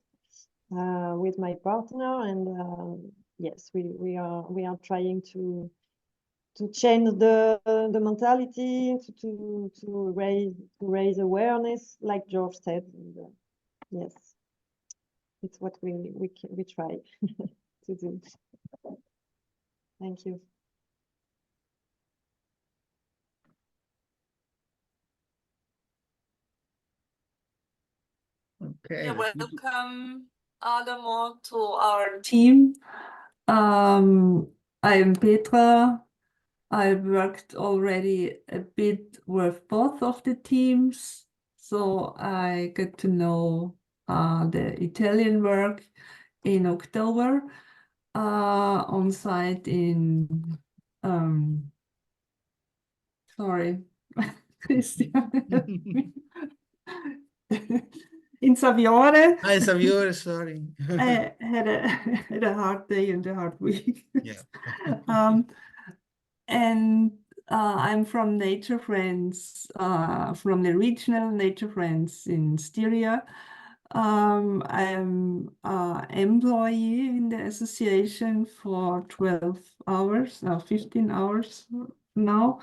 with my partner. And yes, we are trying to change the mentality, to raise awareness, like George said. And, yes, it's what we try to do. Thank you. Okay. Yeah, welcome, Adamo, to our team. I'm Petra. I worked already a bit with both of the teams, so I got to know the Italian work in October on site in sorry, Christian. in Saviore. Ah, Saviore, sorry. I had a hard day and a hard week. Yeah. And I'm from Naturfriends, from the regional Naturfriends in Styria. I'm an employee in the association for 12 hours, 15 hours now.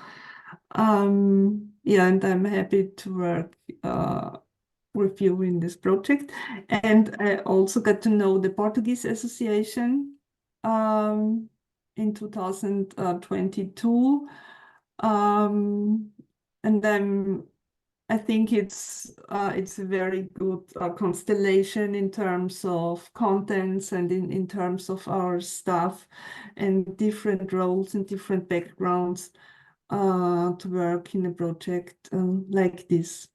Yeah, and I'm happy to work with you in this project. And I also got to know the Portuguese Association in 2022. And I think it's a very good constellation in terms of contents and in terms of our staff and different roles and different backgrounds to work in a project like this.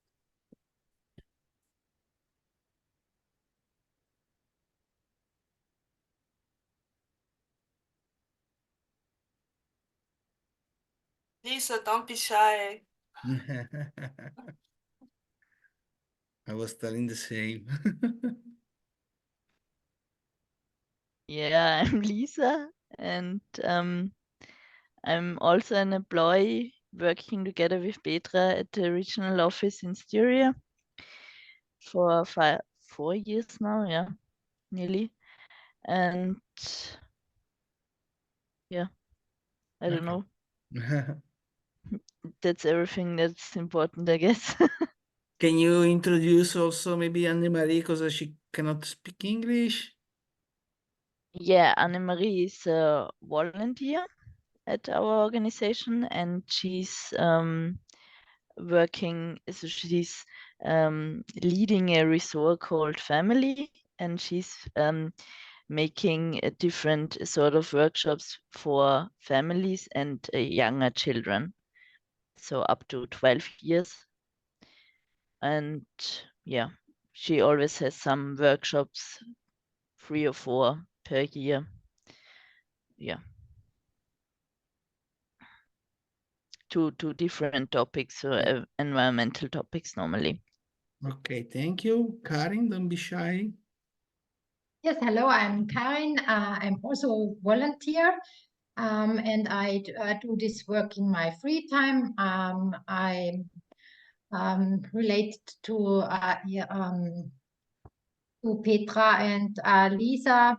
Lisa, don't be shy. I was telling the same. Yeah, I'm Lisa, and I'm also an employee working together with Petra at the regional office in Styria for 4 years now, yeah, nearly. And yeah, I don't know. That's everything that's important, I guess. Can you introduce also maybe Anne-Marie because she cannot speak English? Yeah, Anne-Marie is a volunteer at our organization, and she's working, so she's leading a resort called Family, and she's making different sort of workshops for families and younger children, so up to 12 years. And yeah, she always has some workshops, 3 or 4 per year. Yeah. To different topics, so environmental topics normally. Okay, thank you. Karin, don't be shy. Yes, hello, I'm Karin. I'm also a volunteer, and I do this work in my free time. I'm related to Petra and Lisa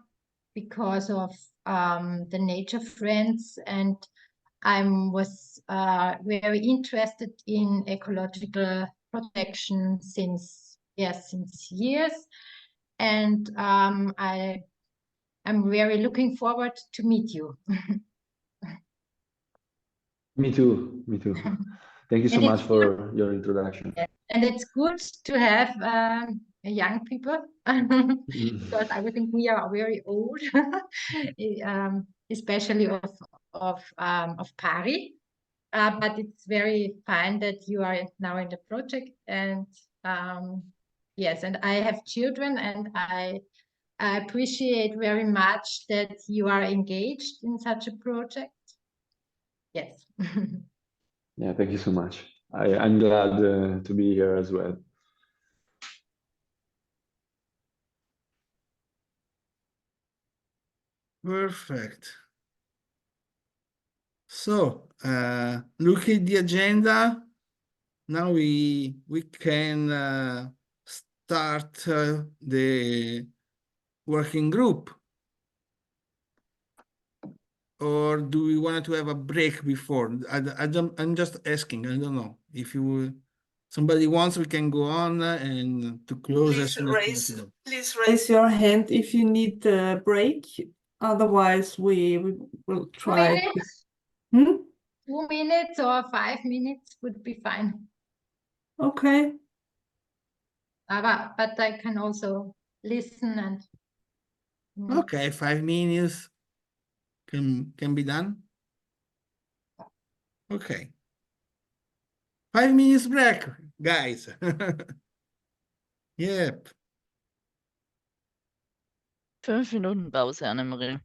because of the Naturfriends, and I was very interested in ecological protection since years, and I'm very looking forward to meet you. Me too. Me too. Thank you so much for your introduction. And it's good to have young people because I would think we are very old, especially of Pari. But it's very fine that you are now in the project, and yes, and I have children, and I appreciate very much that you are engaged in such a project. Yes. Yeah, thank you so much. I'm glad to be here as well. Perfect. So, look at the agenda. Now we can start the working group. Or do we want to have a break before? I'm just asking. I don't know. If somebody wants, we can go on and to close as soon as possible. Please raise your hand if you need a break. Otherwise, we will try. 2 minutes? 2 minutes or 5 minutes would be fine. Okay. But I can also listen and. Okay, 5 minutes can be done. Okay. 5 minutes break, guys. Yep. 5 Minuten Pause, Anne-Marie.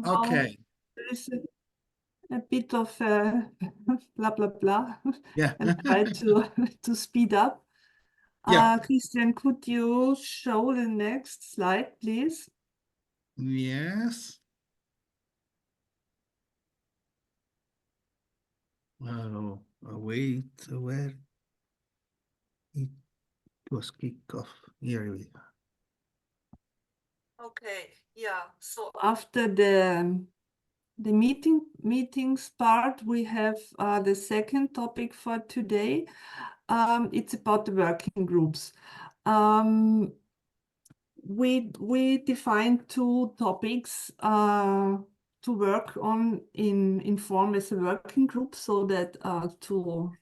Okay. There is a bit of blah, blah, blah. Yeah. And try to speed up. Yeah. Christian, could you show the next slide, please? Yes. Oh, wait, where it was kickoff. Here we are. Okay, yeah. So after the meetings part, we have the second topic for today. It's about the working groups. We defined two topics to work on in form as a working group, so that to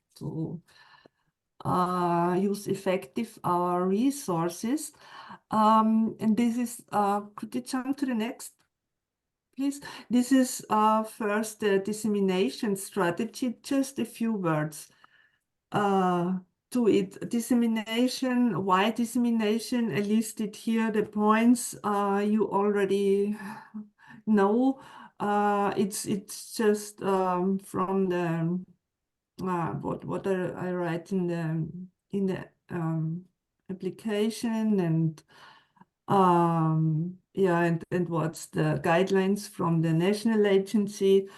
use effective our resources. And this is, could you jump to the next, please? This is first the dissemination strategy, just a few words to it. Dissemination, why dissemination? I listed here the points you already know. It's just from the what I write in the application, and yeah, and what's the guidelines from the national agency.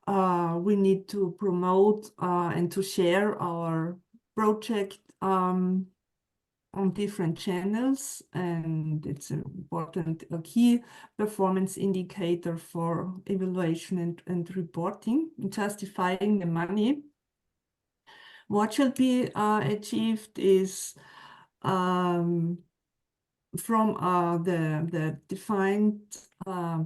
We need to promote and to share our project on different channels, and it's an important key performance indicator for evaluation and reporting, and justifying the money. What should be achieved is from the defined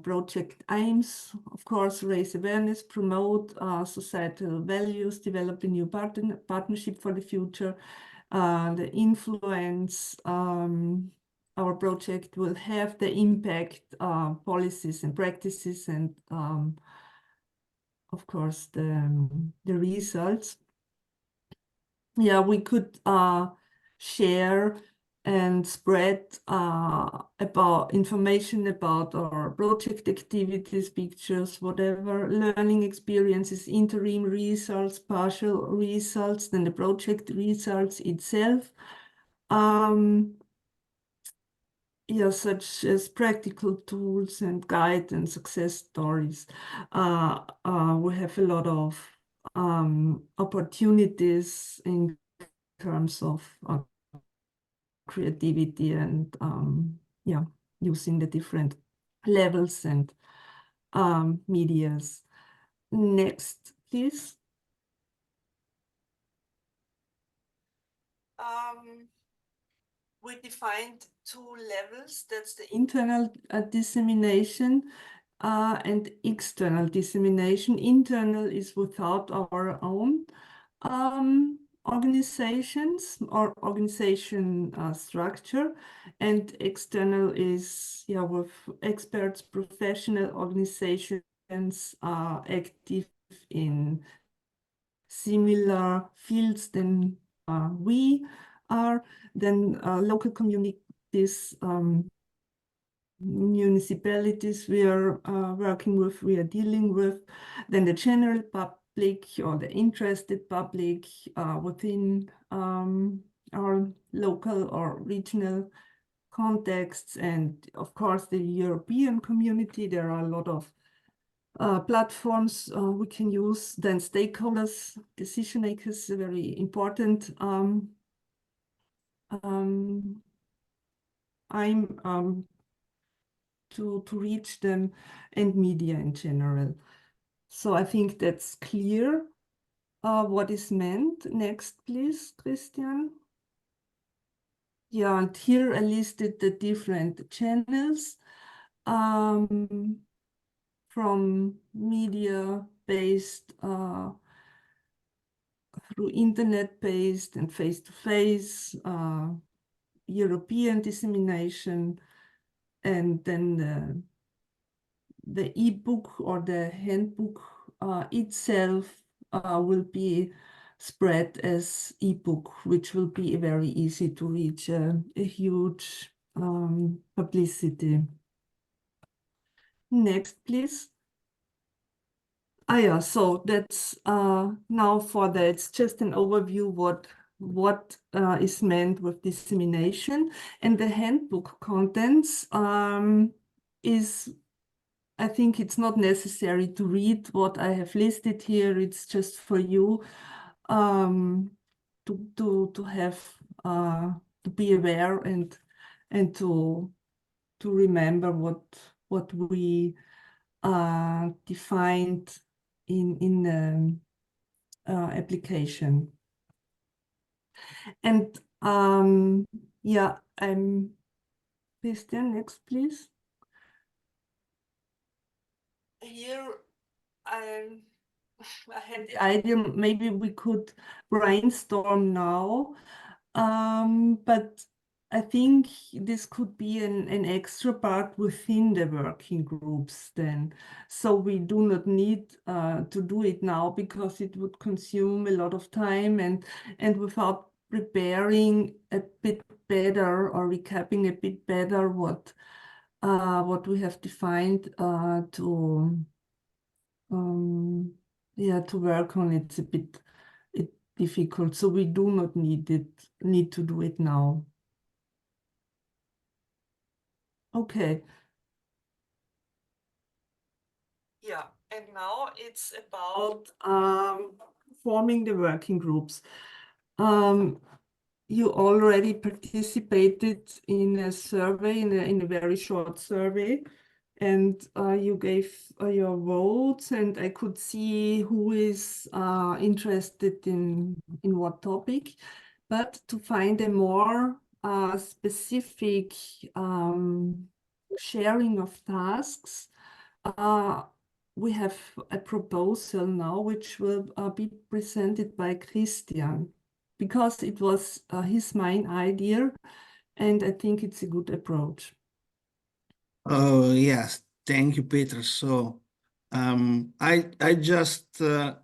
project aims, of course, raise awareness, promote societal values, develop a new partnership for the future, the influence our project will have, the impact policies and practices, and of course the results. Yeah, we could share and spread about information about our project activities, pictures, whatever, learning experiences, interim results, partial results, then the project results itself. Yeah, such as practical tools and guide and success stories. We have a lot of opportunities in terms of creativity and yeah, using the different levels and medias. Next, please. We defined two levels. That's the internal dissemination and external dissemination. Internal is without our own organizations or organization structure, and external is, yeah, with experts, professional organizations active in similar fields than we are. Then local communities, municipalities we are working with, we are dealing with. Then the general public or the interested public within our local or regional contexts, and of course the European community. There are a lot of platforms we can use. Then stakeholders, decision makers, very important. I'm to reach them, and media in general. So I think that's clear what is meant. Next, please, Christian. Yeah, and here I listed the different channels from media-based through internet-based and face-to-face, European dissemination, and then the ebook or the handbook itself will be spread as ebook, which will be very easy to reach a huge publicity. Next, please. Yeah, so that's now for that. It's just an overview what what is meant with dissemination. And the handbook contents is, I think it's not necessary to read what I have listed here. It's just for you to have to be aware and to remember what we defined in the application. And yeah, Christian, next please. Here I had the idea maybe we could brainstorm now, but I think this could be an extra part within the working groups then. So we do not need to do it now because it would consume a lot of time, and without preparing a bit better or recapping a bit better what we have defined to work on, it's a bit difficult. So we do not need to do it now. Okay. Yeah, and now it's about forming the working groups. You already participated in a survey, in a very short survey, and you gave your votes, and I could see who is interested in what topic. But to find a more specific sharing of tasks, we have a proposal now which will be presented by Christian, because it was his main idea, and I think it's a good approach. Oh yes, thank you, Peter. So I just thought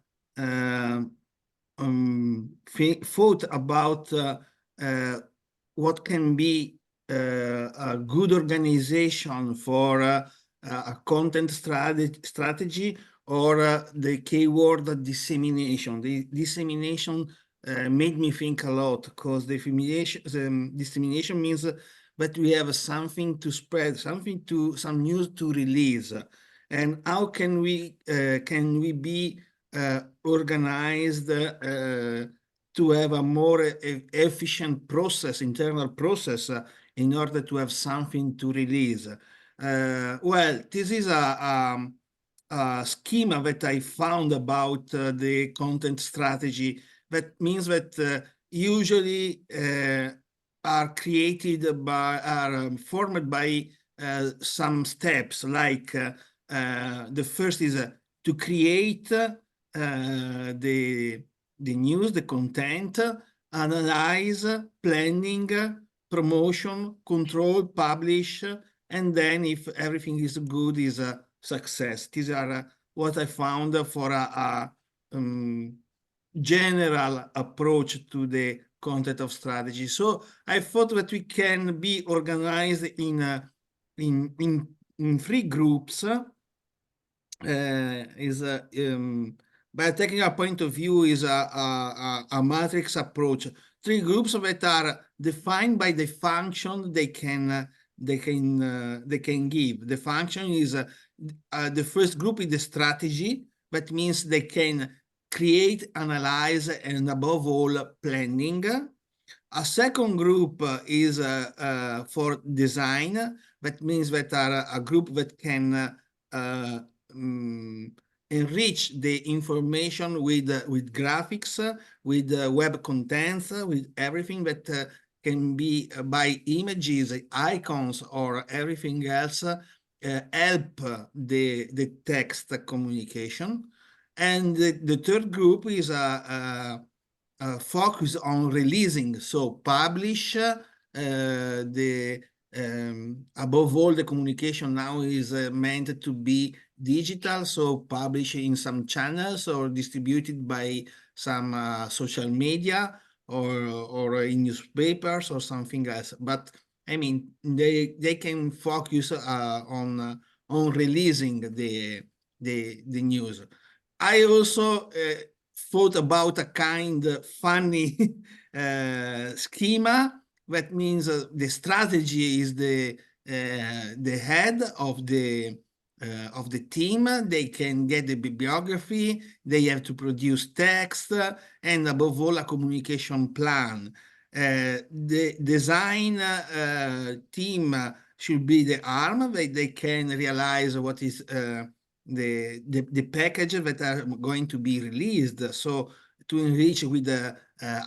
about what can be a good organization for a content strategy, or the keyword dissemination. The dissemination made me think a lot, because dissemination means that we have something to spread, some news to release. And how can we be organized to have a more efficient process, internal process, in order to have something to release? Well, this is a schema that I found about the content strategy. That means that usually are formed by some steps, like the first is to create the news, the content, analyze, planning, promotion, control, publish, and then if everything is good, is a success. These are what I found for a general approach to the content of strategy. So I thought that we can be organized in 3 groups. By a technical point of view, is a matrix approach. 3 groups that are defined by the function they can give. The function is the first group is the strategy. That means they can create, analyze, and above all, planning. A second group is for design. That means that are a group that can enrich the information with graphics, with web contents, with everything that can be by images, icons, or everything else, help the text communication. And the third group is focus on releasing, so publish above all, the communication now is meant to be digital, so publish in some channels or distributed by some social media or in newspapers or something else. But I mean, they can focus on releasing the news. I also thought about a kind of funny schema. That means the strategy is the head of the team. They can get the bibliography, they have to produce text, and above all, a communication plan. The design team should be the arm. They can realize what is the package that are going to be released. So to enrich with the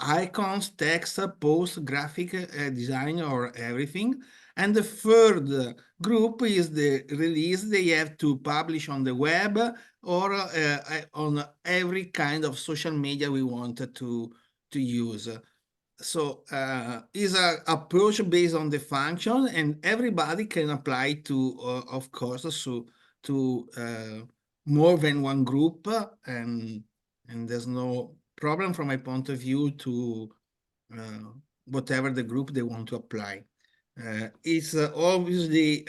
icons, text, post, graphic design, or everything. And the third group is the release. They have to publish on the web or on every kind of social media we want to use. So is an approach based on the function, and everybody can apply to, of course, so to more than one group, and there's no problem from my point of view to whatever the group they want to apply. It's obviously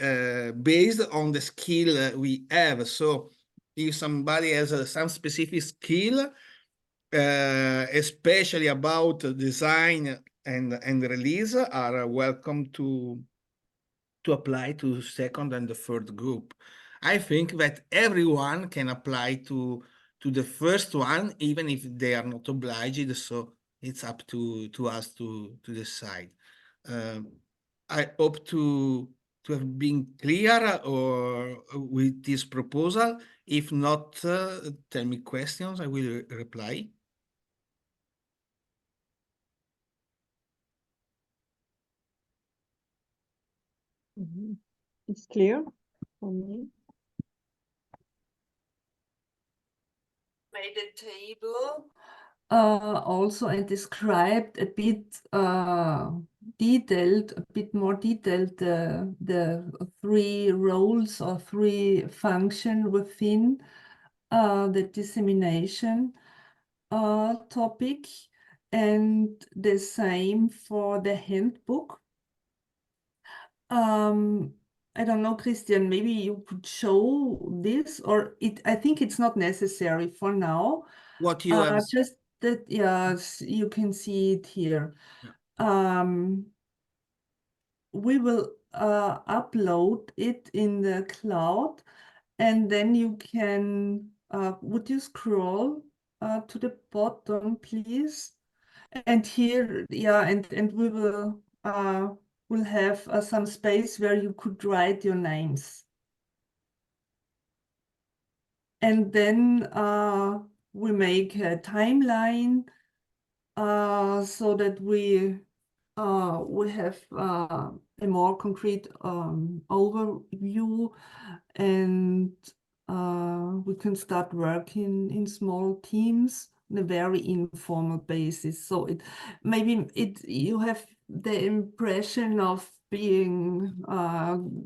based on the skill we have. So if somebody has some specific skill, especially about design and release, are welcome to apply to second and the third group. I think that everyone can apply to the first one, even if they are not obliged. So it's up to us to decide. I hope to have been clear or with this proposal. If not, tell me questions, I will reply. It's clear for me. Made a table also and described a bit detailed, a bit more detailed the three roles or three functions within the dissemination topic, and the same for the handbook. I don't know, Christian, maybe you could show this, or I think it's not necessary for now. What you have. Just that, yes, you can see it here. Yeah. We will upload it in the cloud, and then you can, would you scroll to the bottom, please? And here, yeah, and we will we'll have some space where you could write your names. And then we make a timeline so that we have a more concrete overview, and we can start working in small teams on a very informal basis. So you have the impression of being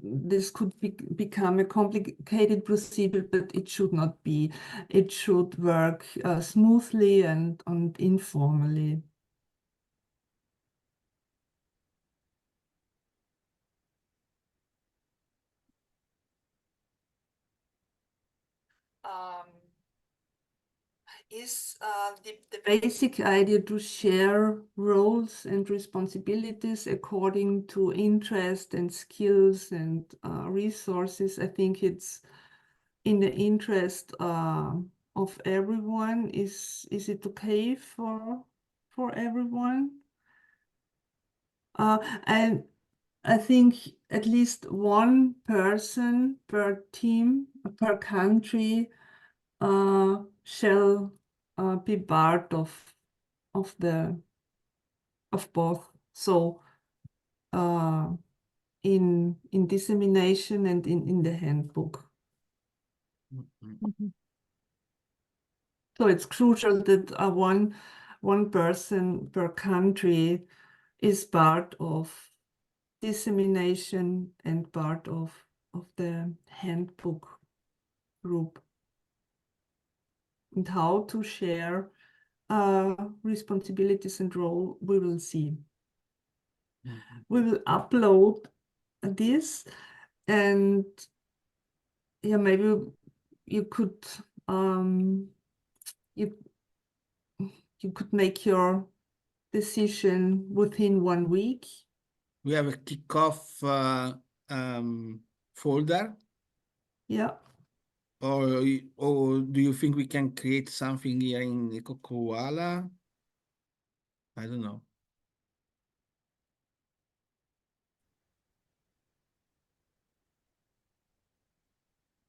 this could become a complicated procedure, but it should not be. It should work smoothly and informally. Is the basic idea to share roles and responsibilities according to interest and skills and resources. I think it's in the interest of everyone. Is it okay for everyone? And I think at least one person per team, per country, shall be part of both. So in dissemination and in the handbook. Mm-hmm. So it's crucial that one person per country is part of dissemination and part of the handbook group. And how to share responsibilities and role, we will see. Mm-hmm. We will upload this, and yeah, maybe you could you could make your decision within 1 week. We have a kickoff folder, Yeah. or do you think we can create something here in EcoCoWaLa? I don't know.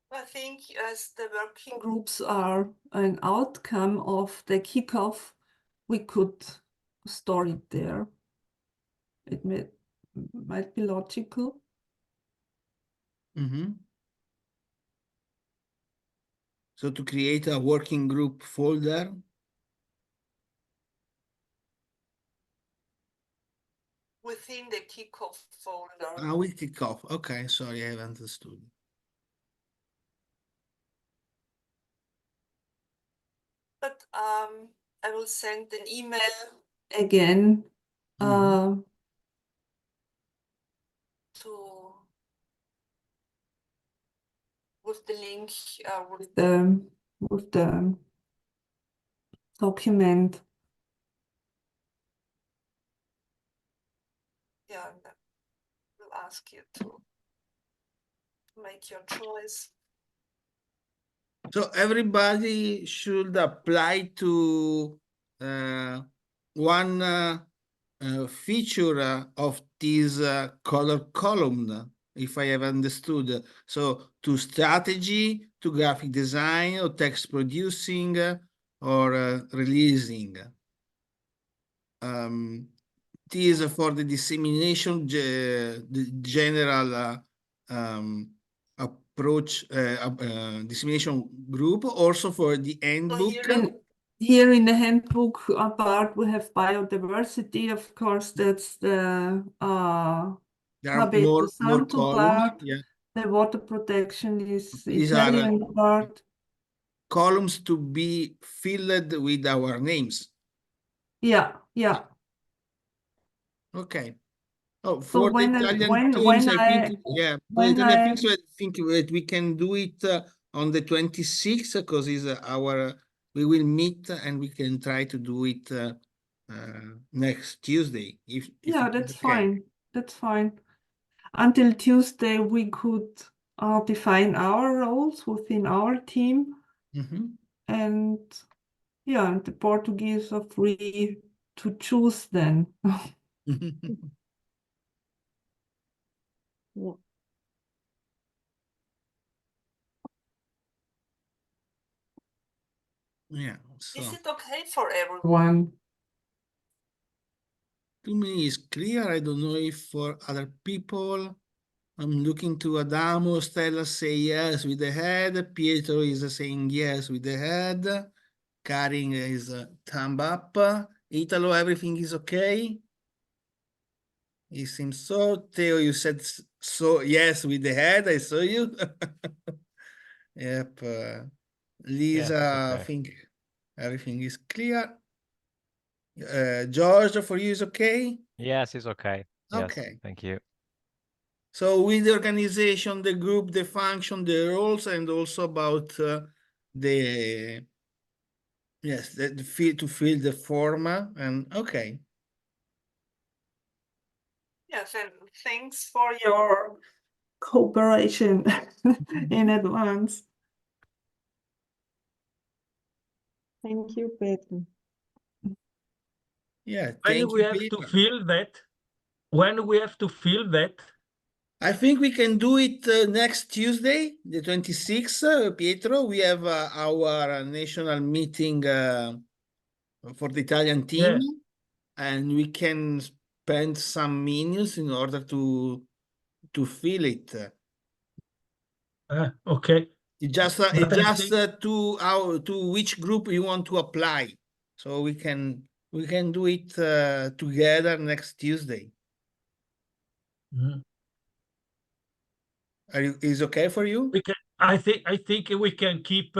I think as the working groups are an outcome of the kickoff, we could store it there. It might be logical. Mm-hmm. So to create a working group folder. Within the kickoff folder. We kick off. Okay, sorry, I haven't understood. But I will send an email again to with the link with the document. Yeah, and I will ask you to make your choice. So everybody should apply to one feature of this color column, if I have understood. So to strategy, to graphic design, or text producing, or releasing. This is for the dissemination, the general approach, dissemination group, also for the handbook. Here in the handbook part, we have biodiversity, of course, that's the Cabeco, Santo part. Yeah. The water protection is These Italian are part. Columns to be filled with our names. Yeah, yeah. Okay. Oh, So for the Italian teams, I think, yeah, for the Italian things, I think that we can do it on the 26th, because is our, we will meet and we can try to do it next Tuesday. If Yeah, that's fine. That's fine. Until Tuesday, we could define our roles within our team. And yeah, the Portuguese are free to choose then. Yeah. Yeah. So is it okay for everyone? To me, it's clear. I don't know if for other people. I'm looking to Adamo. Stella say yes with the head. Pietro is saying yes with the head. Karin is thumb up. Italo, everything is okay? It seems so. Theo, you said so yes with the head. I saw you. Yep. Lisa, okay. I think everything is clear. George, for you is okay? Yes, it's okay. Yes, okay. Thank you. So with the organization, the group, the function, the roles, and also about the yes, the to fill the form, and okay. Yes, and thanks for your cooperation in advance. Thank you, Pedro. Yeah, When we have to fill that? When we have to fill that? I think we can do it next Tuesday, the 26th, Pietro. We have our national meeting for the Italian team, and we can spend some minutes in order to fill it. Okay. It just to which group you want to apply, so we can do it together next Tuesday. Is okay for you? I think we can keep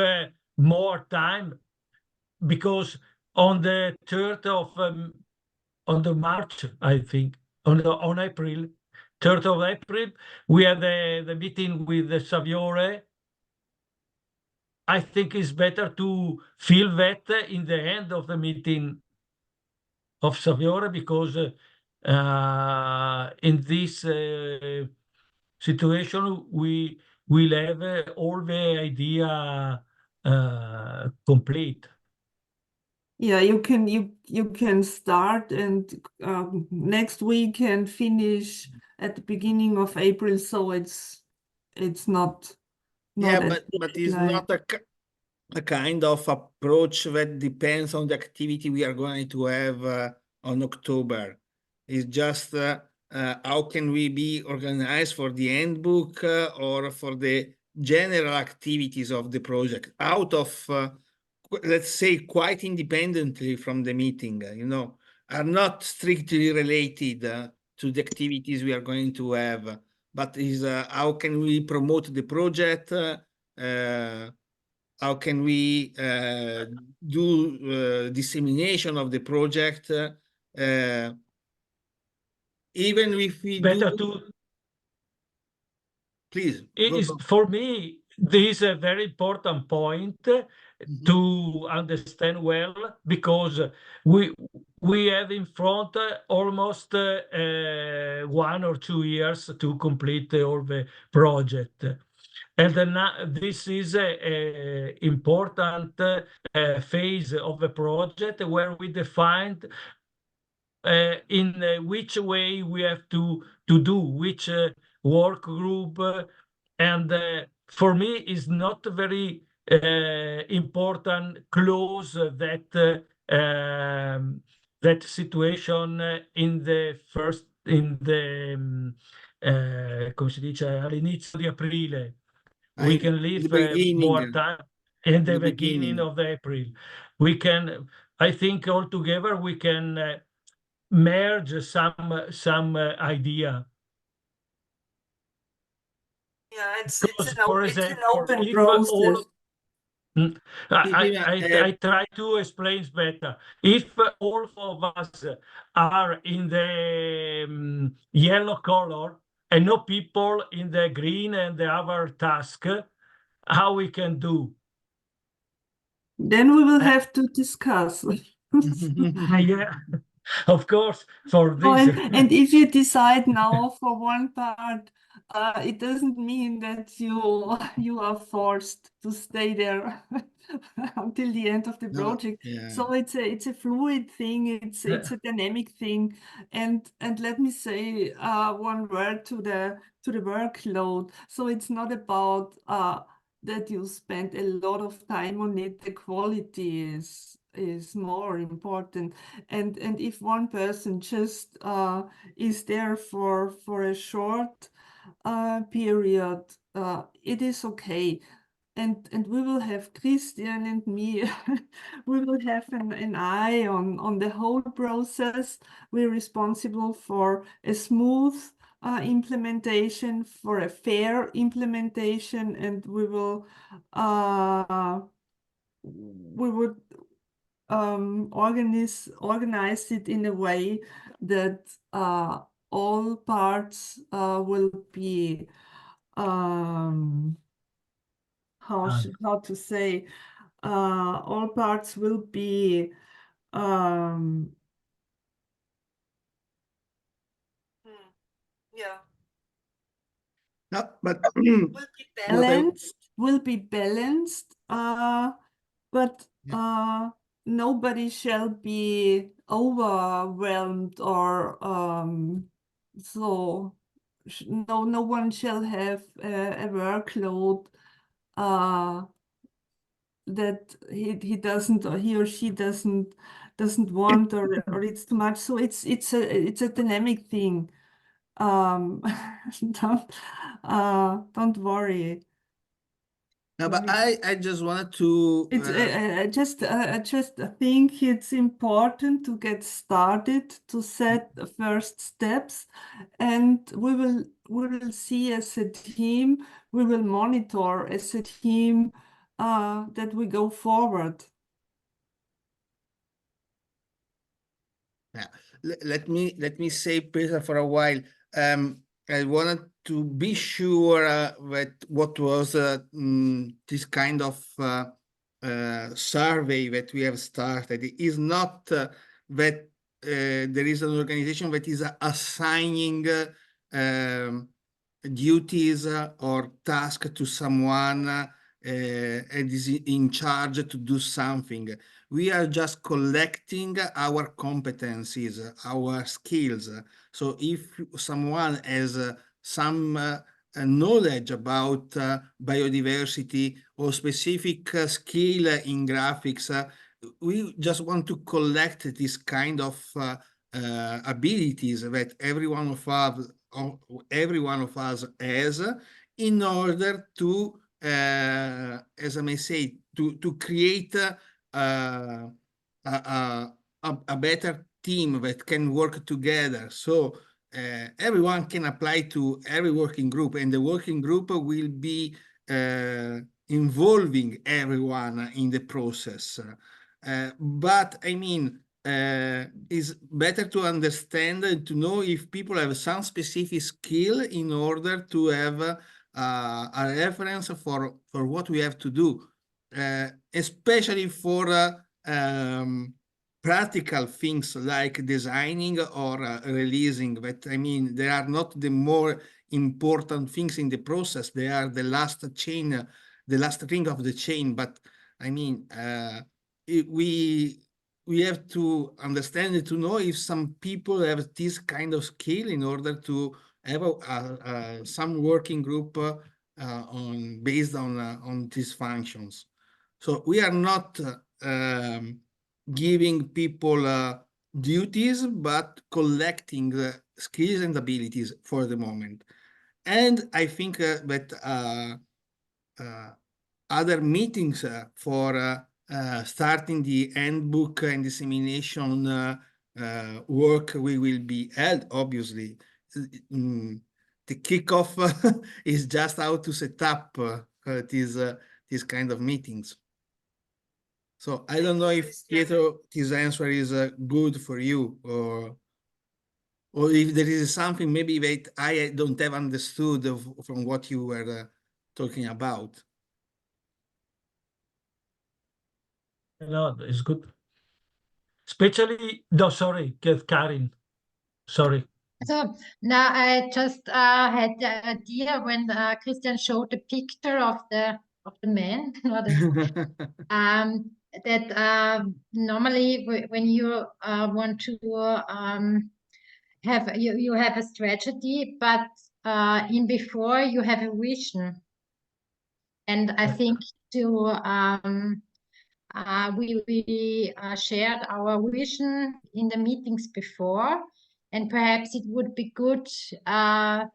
more time, because on the 3rd of on the March, I think on April, 3rd of April, we have the meeting with the Saviore. I think it's better to feel that in the end of the meeting of Saviore, because in this situation we will have all the idea complete. Yeah, you can start and next week and finish at the beginning of April, so it's not Yeah, as but it's deadline. not a kind of approach that depends on the activity we are going to have on October. It's just how can we be organized for the handbook or for the general activities of the project out of, let's say, quite independently from the meeting, are not strictly related to the activities we are going to have, but is how can we promote the project, how can we do dissemination of the project, even if we Better do. to, Please, go. for me, this is a very important point to understand well, because we have in front almost 1 or 2 years to complete all the project. And then this is an important phase of the project where we defined in which way we have to do which work group, and for me is not very important close that that situation in the come si dice, all'inizio di aprile. We can leave more time in the beginning of the April. We can, I think altogether we can merge some idea. Yeah, it's an open if process. all, I try to explain better. If all of us are in the yellow color and no people in the green and the other task, how we can do? Then we will have to discuss. Yeah, of course, for this. And if you decide now for one part, it doesn't mean that you are forced to stay there until the end of the project. So it's a fluid thing. It's a dynamic thing. And let me say one word to the workload. So it's not about that you spend a lot of time on it. The quality is more important. And if one person just is there for a short period, it is okay. And we will have Christian and me, we will have an eye on the whole process. We're responsible for a smooth implementation, for a fair implementation, and we would organize it in a way that all parts will be how to say, all parts will be yeah. No, but will be balanced, but nobody shall be overwhelmed, or so no one shall have a workload that he or she doesn't want, or it's too much. So it's a dynamic thing. Don't worry. No, but I just wanted to. I just think it's important to get started, to set the first steps, and we will see as a team. We will monitor as a team that we go forward. Yeah. Let me say, Peter, for a while. I wanted to be sure that what was this kind of survey that we have started is not that there is an organization that is assigning duties or tasks to someone and is in charge to do something. We are just collecting our competencies, our skills. So if someone has some knowledge about biodiversity or specific skill in graphics, we just want to collect this kind of abilities that every one of us has in order to, as I may say, to create a better team that can work together. So everyone can apply to every working group, and the working group will be involving everyone in the process. But I mean, it's better to understand and to know if people have some specific skill in order to have a reference for what we have to do, especially for practical things like designing or releasing. That, I mean, they are not the more important things in the process. They are the last chain, the last ring of the chain. But I mean, we have to understand and to know if some people have this kind of skill in order to have some working group based on these functions. So we are not giving people duties, but collecting skills and abilities for the moment. And I think that other meetings for starting the handbook and dissemination work we will be held, obviously. The kickoff is just how to set up these kind of meetings. So I don't know if Pietro, his answer is good for you, or if there is something maybe that I don't have understood from what you were talking about. No, it's good. Especially, no, sorry, Karin. Sorry. So now I just had the idea when Christian showed the picture of the man, that normally when you want to have you have a strategy, but in before you have a vision, and I think we shared our vision in the meetings before, and perhaps it would be good to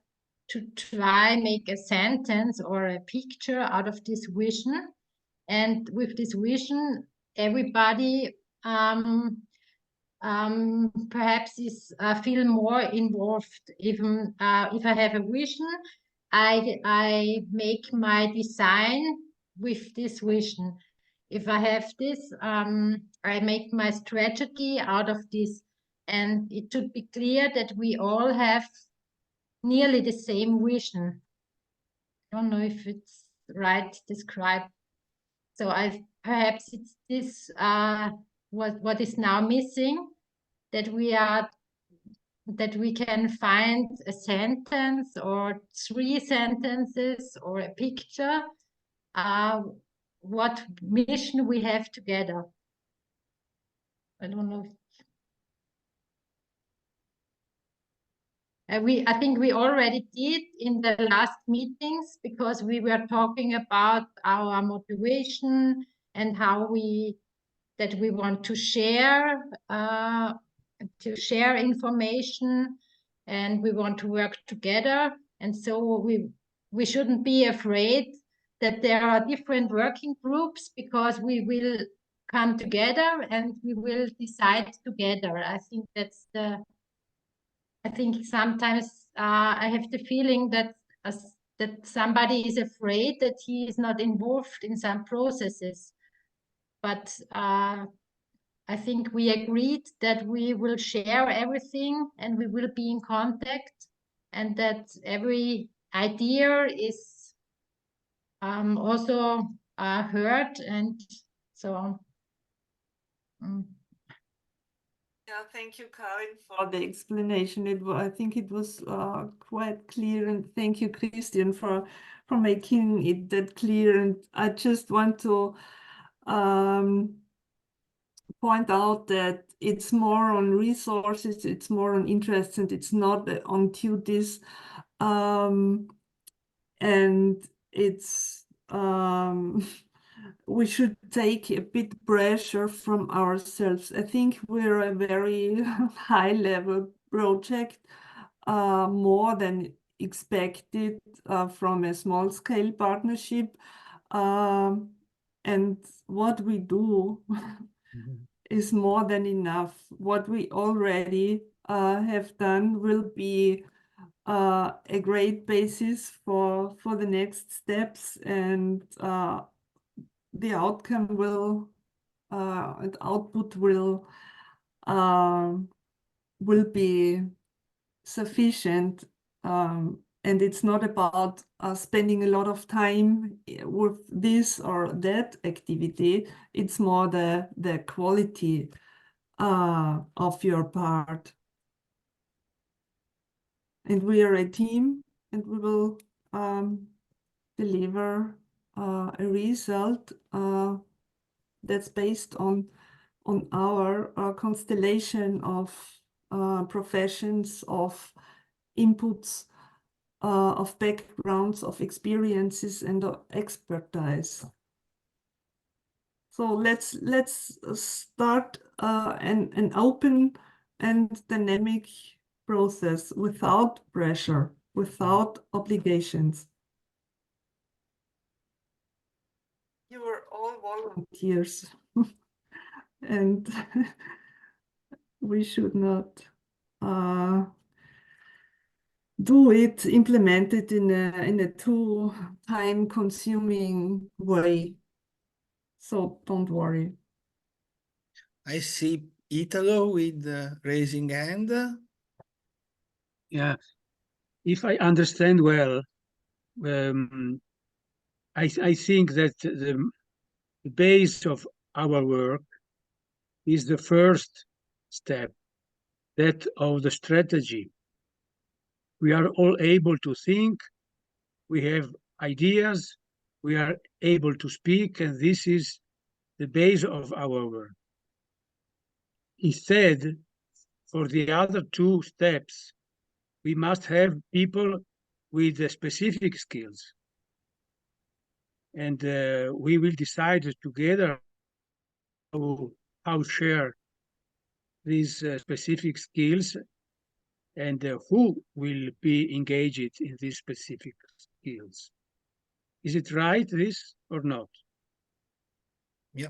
try make a sentence or a picture out of this vision, and with this vision everybody perhaps is feel more involved. Even if I have a vision, I make my design with this vision. If I have this, I make my strategy out of this, and it should be clear that we all have nearly the same vision. I don't know if it's right described. So perhaps it's this what is now missing, that we can find a sentence or 3 sentences or a picture what mission we have together. I don't know. I think we already did in the last meetings, because we were talking about our motivation and how we want to share information, and we want to work together. And so we shouldn't be afraid that there are different working groups, because we will come together and we will decide together. I think sometimes I have the feeling that somebody is afraid that he is not involved in some processes. But I think we agreed that we will share everything and we will be in contact. and that every idea is also heard, and so on. Yeah, thank you, Karin, for the explanation. I think it was quite clear, and thank you, Christian, for making it that clear. And I just want to point out that it's more on resources, it's more on interests, and it's not on duties. And it's we should take a bit pressure from ourselves. I think we're a very high level project, more than expected from a small scale partnership. And what we do is more than enough. What we already have done will be a great basis for the next steps, and the outcome will and output will be sufficient. And it's not about spending a lot of time with this or that activity. It's more the quality of your part. And we are a team, and we will deliver a result that's based on our constellation of professions, of inputs, of backgrounds, of experiences, and expertise. So let's start an open and dynamic process without pressure, without obligations. You are all volunteers, and we should not implement it in a too time-consuming way. So don't worry. I see Italo with raising hand. Yeah, if I understand well, I think that the base of our work is the first step, that of the strategy. We are all able to think, we have ideas, we are able to speak, and this is the base of our work. Instead, for the other two steps, we must have people with specific skills. And we will decide together how share these specific skills and who will be engaged in these specific skills. Is it right, this, or not? Yeah.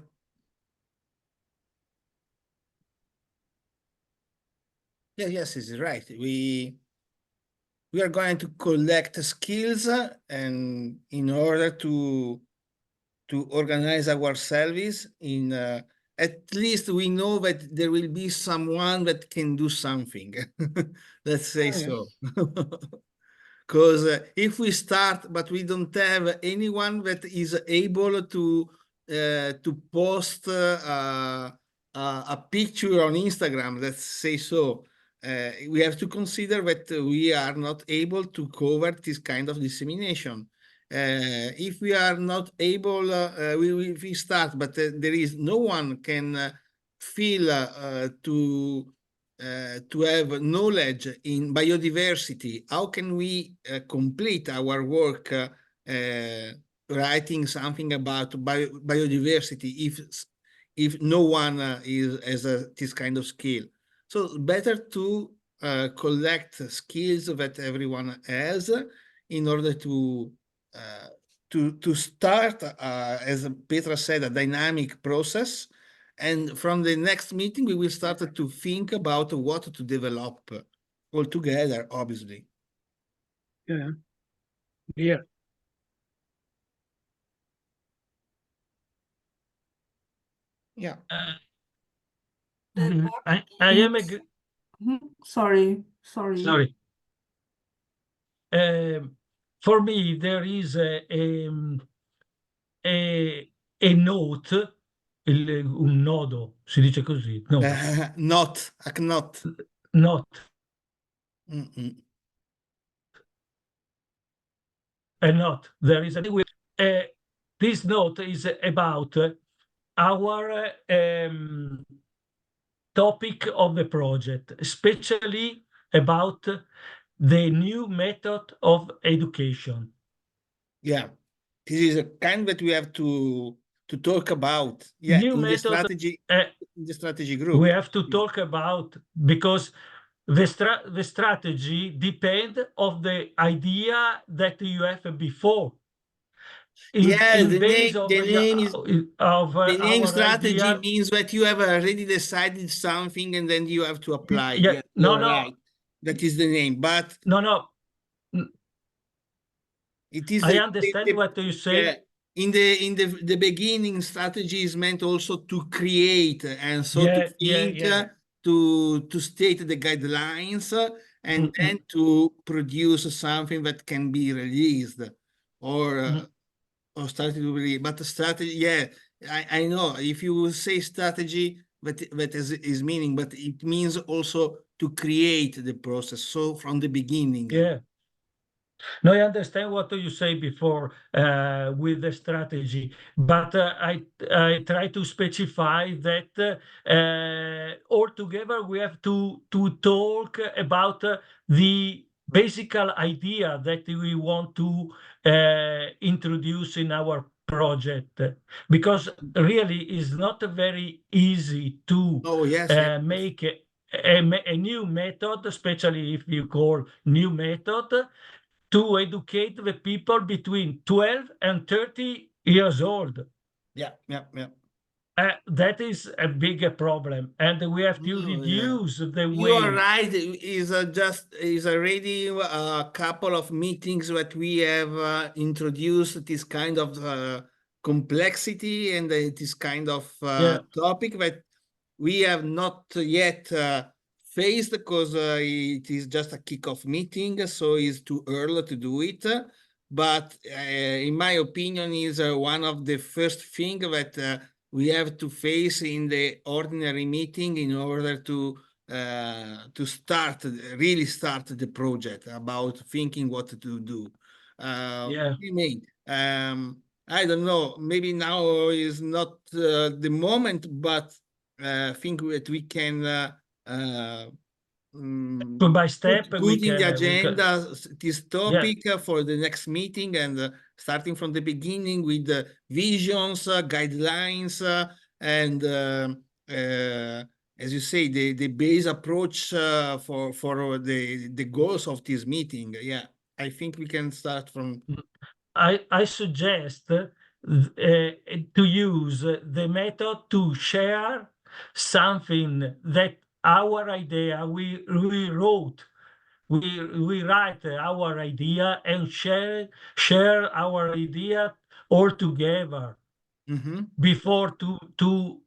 Yeah, yes, it's right. We are going to collect skills, and in order to organize ourselves in at least we know that there will be someone that can do something. Let's say so. Because if we start but we don't have anyone that is able to post a picture on Instagram, let's say so, we have to consider that we are not able to cover this kind of dissemination. If we are not able, we start, but there is no one can feel to have knowledge in biodiversity. How can we complete our work writing something about biodiversity if no one has this kind of skill? So better to collect skills that everyone has in order to start, as Petra said, a dynamic process. And from the next meeting, we will start to think about what to develop all together, obviously. Yeah. Yeah. Yeah. I am a Sorry. for me there is a note, un nodo, si dice così, no, Not, a knot. not a note. There is this note is about our topic of the project, especially about the new method of education. Yeah, this is a kind that we have to talk about. Yeah, New in the method, strategy group. we have to talk about, because the strategy depends of the idea that you have before. Yes, the name strategy idea, means that you have already decided something and then you have to apply. Yeah, no, right. That is the name, but no. It is. I understand what you say. Yeah, in the beginning, strategy is meant also to create and so to think, to state the guidelines, and then to produce something that can be released or started to release. But the strategy, yeah, I know if you say strategy, that is meaning, but it means also to create the process. So from the beginning. Yeah. No, I understand what you say before with the strategy, but I try to specify that altogether we have to talk about the basic idea that we want to introduce in our project, because really it's not very easy to make a new method, especially if you call new method, to educate the people between 12 and 30 years old. Yeah. That is a big problem, and we have to reduce the way. You are right. Is already a couple of meetings that we have introduced this kind of complexity and this kind of topic that we have not yet faced, because it is just a kickoff meeting, so it's too early to do it. But in my opinion, is one of the first things that we have to face in the ordinary meeting in order to really start the project, about thinking what to do. I don't know, maybe now is not the moment, but I think that we can step by step put in the agenda this topic for the next meeting, and starting from the beginning with the visions, guidelines, and as you say, the base approach for the goals of this meeting. Yeah, I think we can start from. I suggest to use the method to share something that our idea we wrote. We write our idea and share our idea all together before to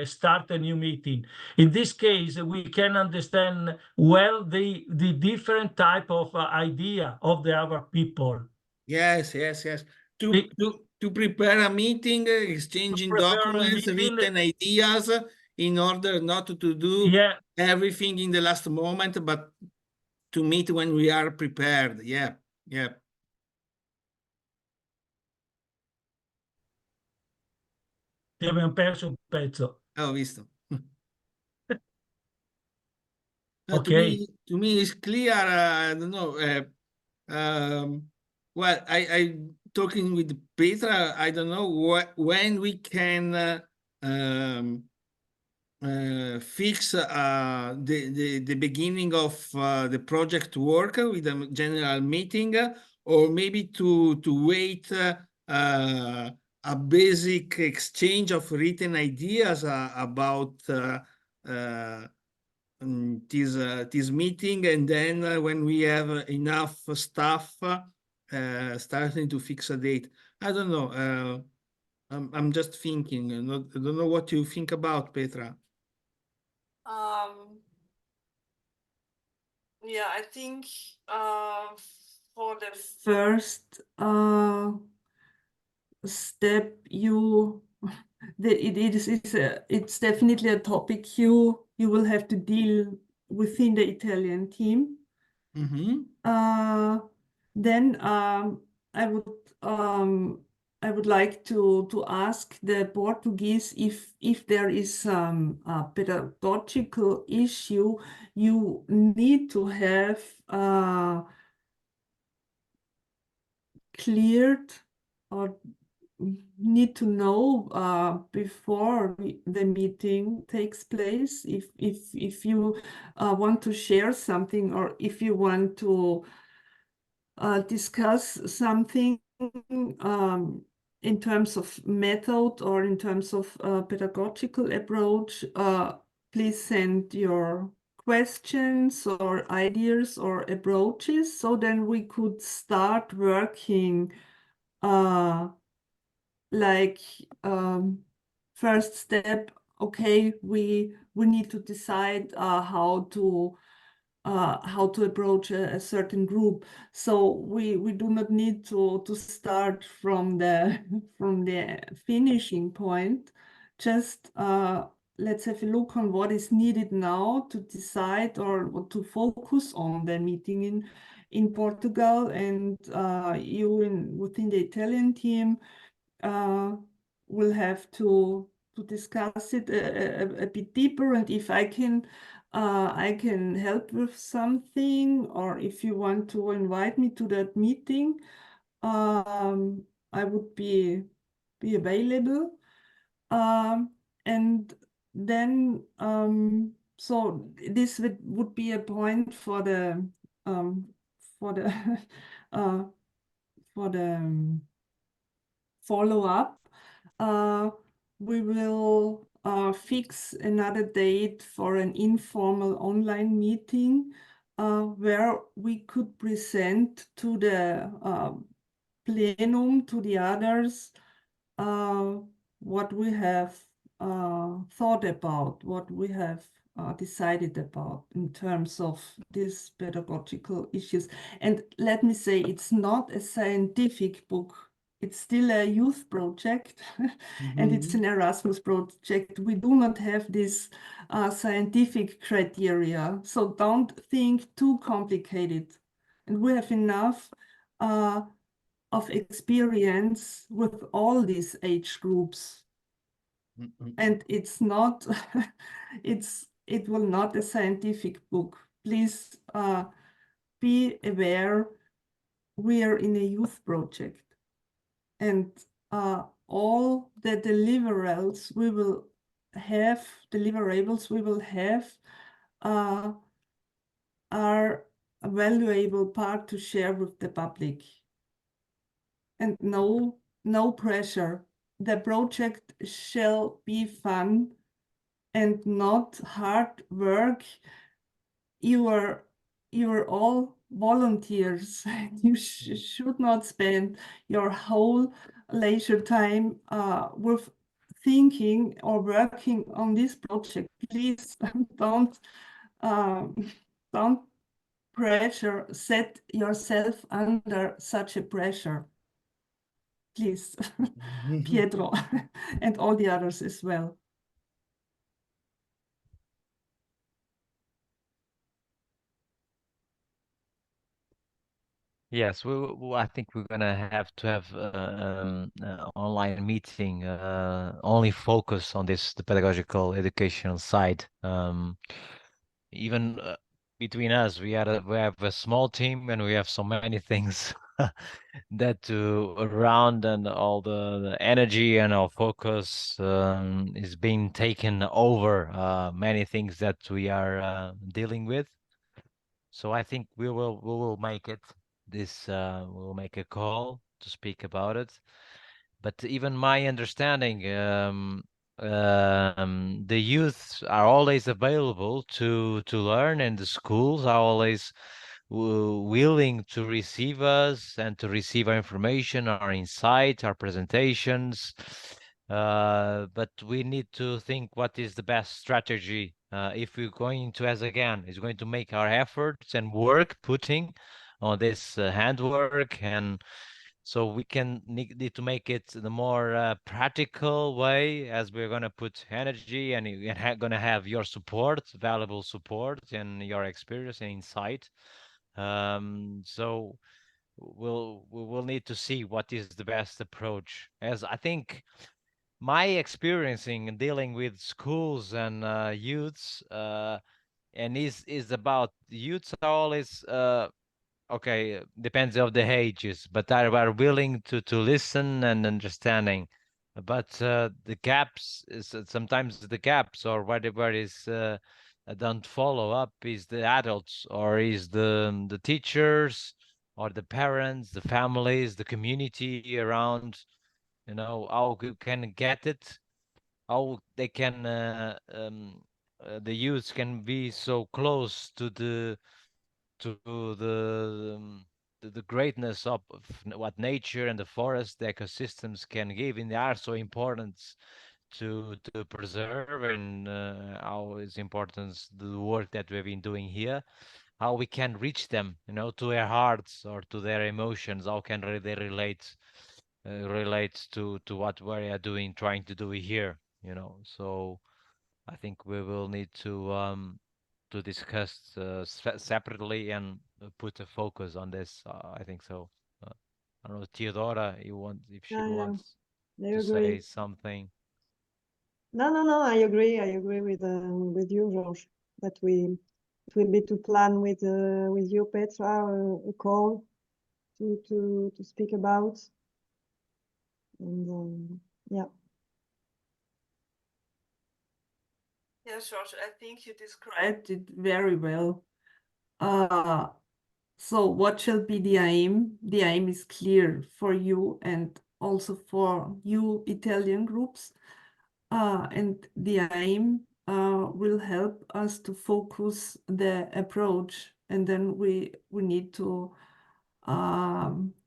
start a new meeting. In this case, we can understand well the different type of idea of the other people. Yes. To prepare a meeting, exchanging documents, written ideas, in order not to do everything in the last moment, but to meet when we are prepared. Yeah. Ti abbiamo perso un pezzo. Ho visto. Okay. To me, it's clear. I don't know. Well, I talking with Petra. I don't know when we can fix the beginning of the project work with a general meeting, or maybe to wait a basic exchange of written ideas about this meeting, and then when we have enough stuff, starting to fix a date. I don't know. I'm just thinking. I don't know what you think about, Petra. Yeah, I think for the first step, it's definitely a topic you will have to deal within the Italian team. Then I would like to ask the Portuguese if there is some pedagogical issue you need to have cleared or need to know before the meeting takes place. If you want to share something, or if you want to discuss something in terms of method or in terms of pedagogical approach, please send your questions or ideas or approaches, so then we could start working like first step. Okay, we need to decide how to approach a certain group. So we do not need to start from the from the finishing point. Just let's have a look on what is needed now to decide or what to focus on the meeting in Portugal, and you within the Italian team will have to discuss it a bit deeper. And if I can help with something, or if you want to invite me to that meeting, I would be available. And then so this would be a point for the follow-up. We will fix another date for an informal online meeting where we could present to the plenum, to the others, what we have thought about, what we have decided about in terms of these pedagogical issues. And let me say, it's not a scientific book. It's still a youth project, and it's an Erasmus project. We do not have this scientific criteria, so don't think too complicated. And we have enough of experience with all these age groups. And it's not, it will not a scientific book. Please be aware, we are in a youth project. And all the deliverables we will have are a valuable part to share with the public. And no pressure. The project shall be fun and not hard work. You are all volunteers. You should not spend your whole leisure time with thinking or working on this project. Please don't set yourself under such a pressure. Please, Pietro, and all the others as well. Yes, I think we're gonna have to have online meeting only focus on the pedagogical educational side. Even between us, we have a small team, and we have so many things that to around, and all the energy and our focus is being taken over many things that we are dealing with. So I think we will make it. We'll make a call to speak about it. But even my understanding, the youth are always available to learn, and the schools are always willing to receive us and to receive our information, our insight, our presentations. But we need to think what is the best strategy if we're going to, as again, is going to make our efforts and work putting on this handwork, and so we can need to make it the more practical way, as we're going to put energy and you're going to have your support, valuable support, and your experience and insight. So we will need to see what is the best approach, as I think my experience in dealing with schools and youths and is about youths are always okay, depends of the ages, but are willing to listen and understanding. But the gaps is sometimes the gaps or whatever is don't follow up is the adults or is the teachers or the parents, the families, the community around. You know how you can get it, how they can the youths can be so close to the greatness of what nature and the forest, the ecosystems can give, and they are so important to preserve, and how is important the work that we've been doing here, how we can reach them, you know, to their hearts or to their emotions, how can they relate to what we are doing, trying to do here, you know. So I think we will need to discuss separately and put a focus on this. I think so. I don't know, Theodora, if she wants to say something. No. I agree. I agree with you, George. That it will be to plan with you, Petra, a call to speak about. And yeah. Yes, George, I think you described it very well. So what shall be the aim? The aim is clear for you and also for you Italian groups. And the aim will help us to focus the approach. And then we need to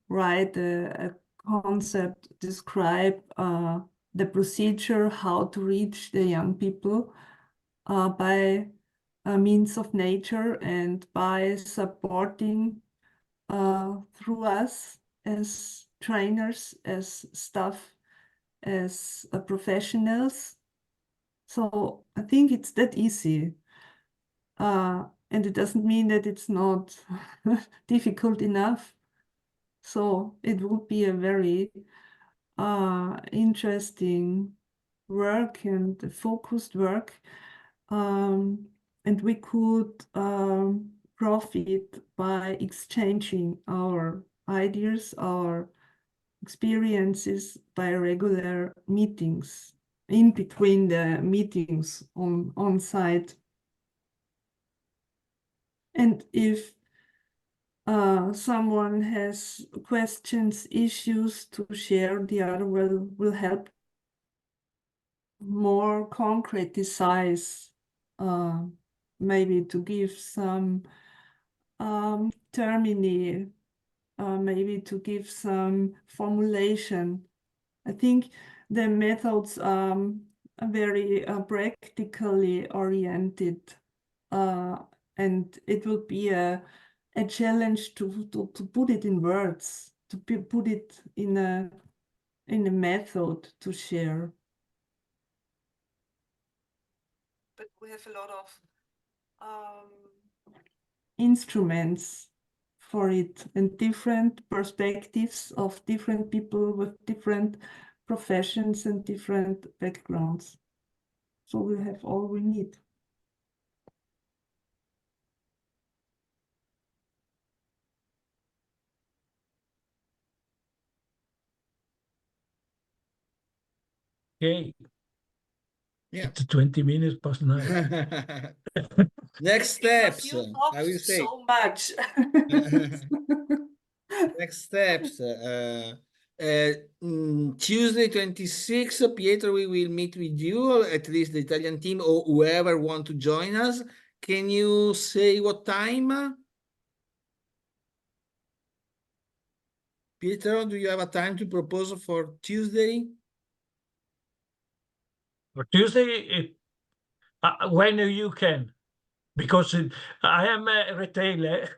write a concept, describe the procedure, how to reach the young people by means of nature and by supporting through us as trainers, as staff, as professionals. So I think it's that easy. And it doesn't mean that it's not difficult enough. So it would be a very interesting work and focused work. And we could profit by exchanging our ideas, our experiences by regular meetings, in between the meetings on site. And if someone has questions, issues to share, the other will help more concretize, maybe to give some termini, maybe to give some formulation. I think the methods are very practically oriented, and it will be a challenge to put it in words, to put it in a method to share. But we have a lot of instruments for it and different perspectives of different people with different professions and different backgrounds. So we have all we need. Okay. Yeah. It's 20 minutes past 9. Next steps. You I will say. so much. Next steps. Tuesday 26, Pietro, we will meet with you, at least the Italian team or whoever want to join us. Can you say what time? Pietro, do you have a time to propose for Tuesday? For Tuesday, when you can, because I am a retailer.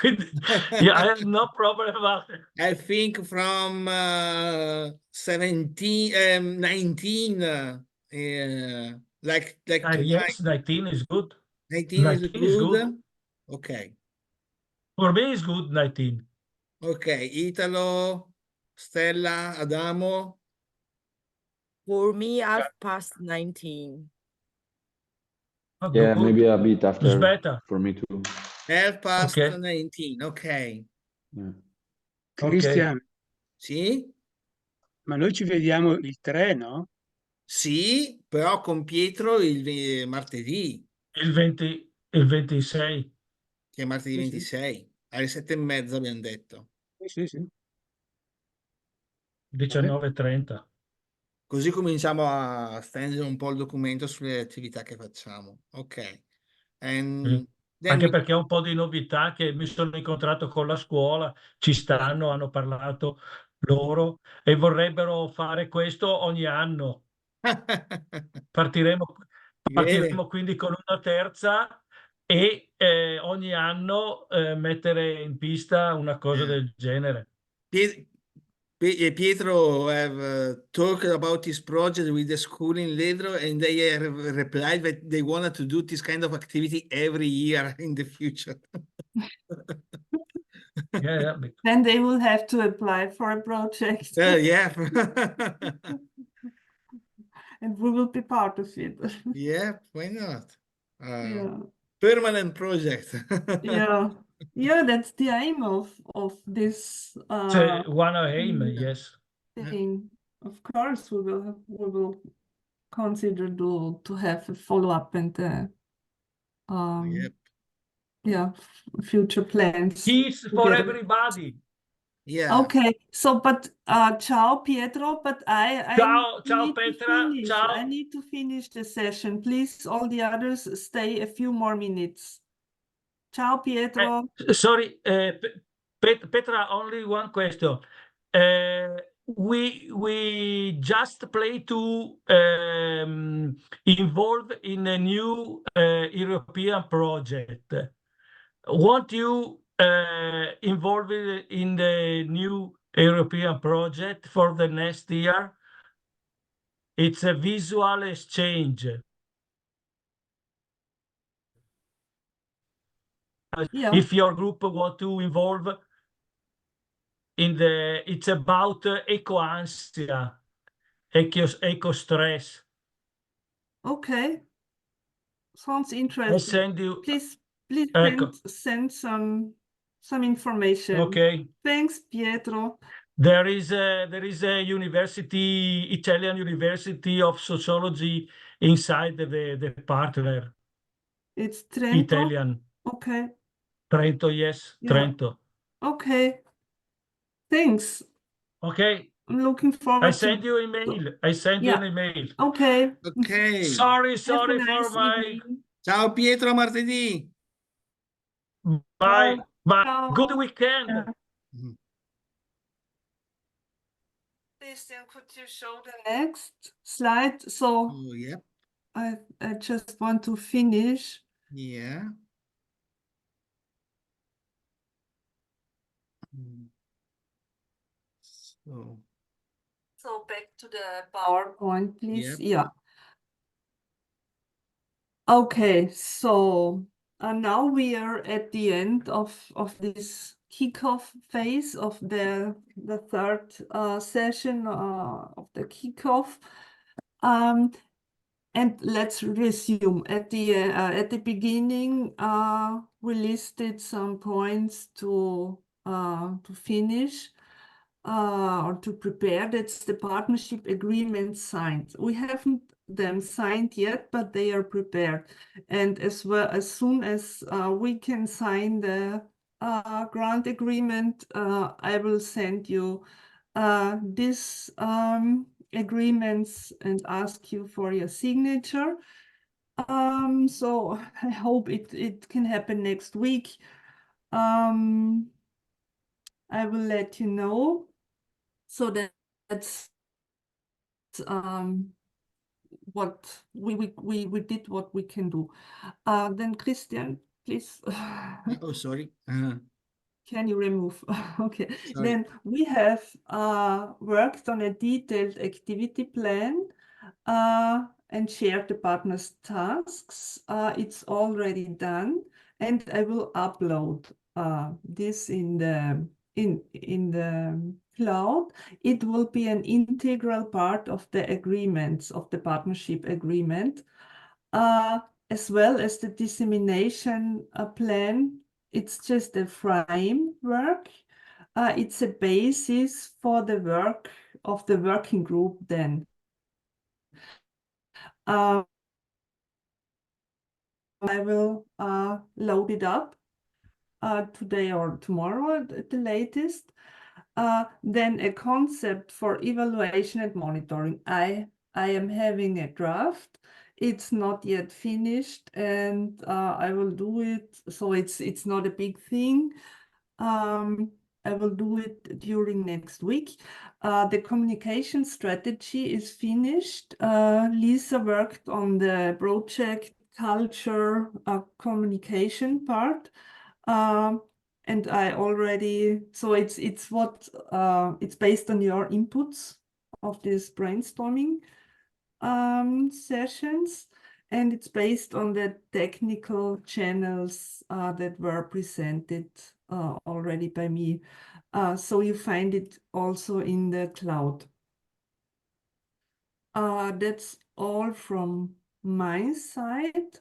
Yeah, I have no problem about it. I think from 17, 19, like Yes, 19 is good. 19 is 19 is good. good. Okay. For me, it's good, 19. Okay, Italo, Stella, Adamo. For me, I've passed 19. Oh, Yeah, good. maybe a bit It's after better. for me too. Half past Okay. 19, ok. Yeah. Christian, Sì? ma noi ci vediamo il 3, no? Sì, però con Pietro il martedì, Il 20, il 26. che è martedì Sì, 26, alle 7:30 abbiamo detto. Sì, sì. 19:30. Così cominciamo a stendere un po' il documento sulle attività che facciamo. Ok. And then Anche we... perché ho un po' di novità che mi sono incontrato con la scuola, ci stanno, hanno parlato loro e vorrebbero fare questo ogni anno. Partiremo Bene. quindi con una terza e ogni anno mettere in pista una cosa del genere. Pietro have talked about his project with the school in Ledro, and they have replied that they wanted to do this kind of activity every year in the future. Yeah. Then they will have to apply for a project. Yeah. And we will be part of it. Yeah, why not? Yeah. Permanent project. Yeah. Yeah, that's the aim of this One aim, yes. thing. Of course, we will consider to have a follow-up and Yep. yeah, future plans. Kids for together. everybody. Yeah. Okay, so but ciao Pietro, but I Ciao need to Petra, finish. ciao. I need to finish the session. Please, all the others stay a few more minutes. Ciao Pietro. Sorry, Petra, only one question. We just play to involve in a new European project. Won't you involve in the new European project for the next year? It's a visual exchange. Yeah. If your group want to involve in it's about eco-ansia, eco-stress. Okay. Sounds I'll interesting. send you. Please Ecco. send some information. Okay. Thanks, Pietro. There is a university, Italian University of Sociology inside the partner. It's Trento. Italian. Okay. Trento, yes. Yeah. Trento. Okay. Thanks. Okay. I'm looking forward I send you an email. I send you an email. Okay. Ok. Sorry Have a for nice my. evening. Ciao Pietro, a martedì. Bye. Ciao. Bye. Ciao. Good weekend. Christian, could you show the next slide? So Oh, yeah. I just want to finish. Yeah. So back to the PowerPoint, please. Yep. Yeah. Okay, so now we are at the end of this kickoff phase of the third session of the kickoff. And let's resume. At the beginning, we listed some points to finish or to prepare. That's the partnership agreement signed. We haven't them signed yet, but they are prepared. And as soon as we can sign the grant agreement, I will send you this agreements and ask you for your signature. So I hope it can happen next week. I will let you know. So that's what we did what we can do. Then Christian, please. Oh, sorry. Can you remove? Okay. Sorry. Then we have worked on a detailed activity plan and shared the partners' tasks. It's already done, and I will upload this in the cloud. It will be an integral part of the agreements, of the partnership agreement, as well as the dissemination plan. It's just a framework. It's a basis for the work of the working group then. I will load it up today or tomorrow at the latest. Then a concept for evaluation and monitoring. I am having a draft. It's not yet finished, and I will do it. So it's not a big thing. I will do it during next week. The communication strategy is finished. Lisa worked on the project culture communication part. And I already, so it's based on your inputs of this brainstorming sessions, and it's based on the technical channels that were presented already by me. So you find it also in the cloud. That's all from my side.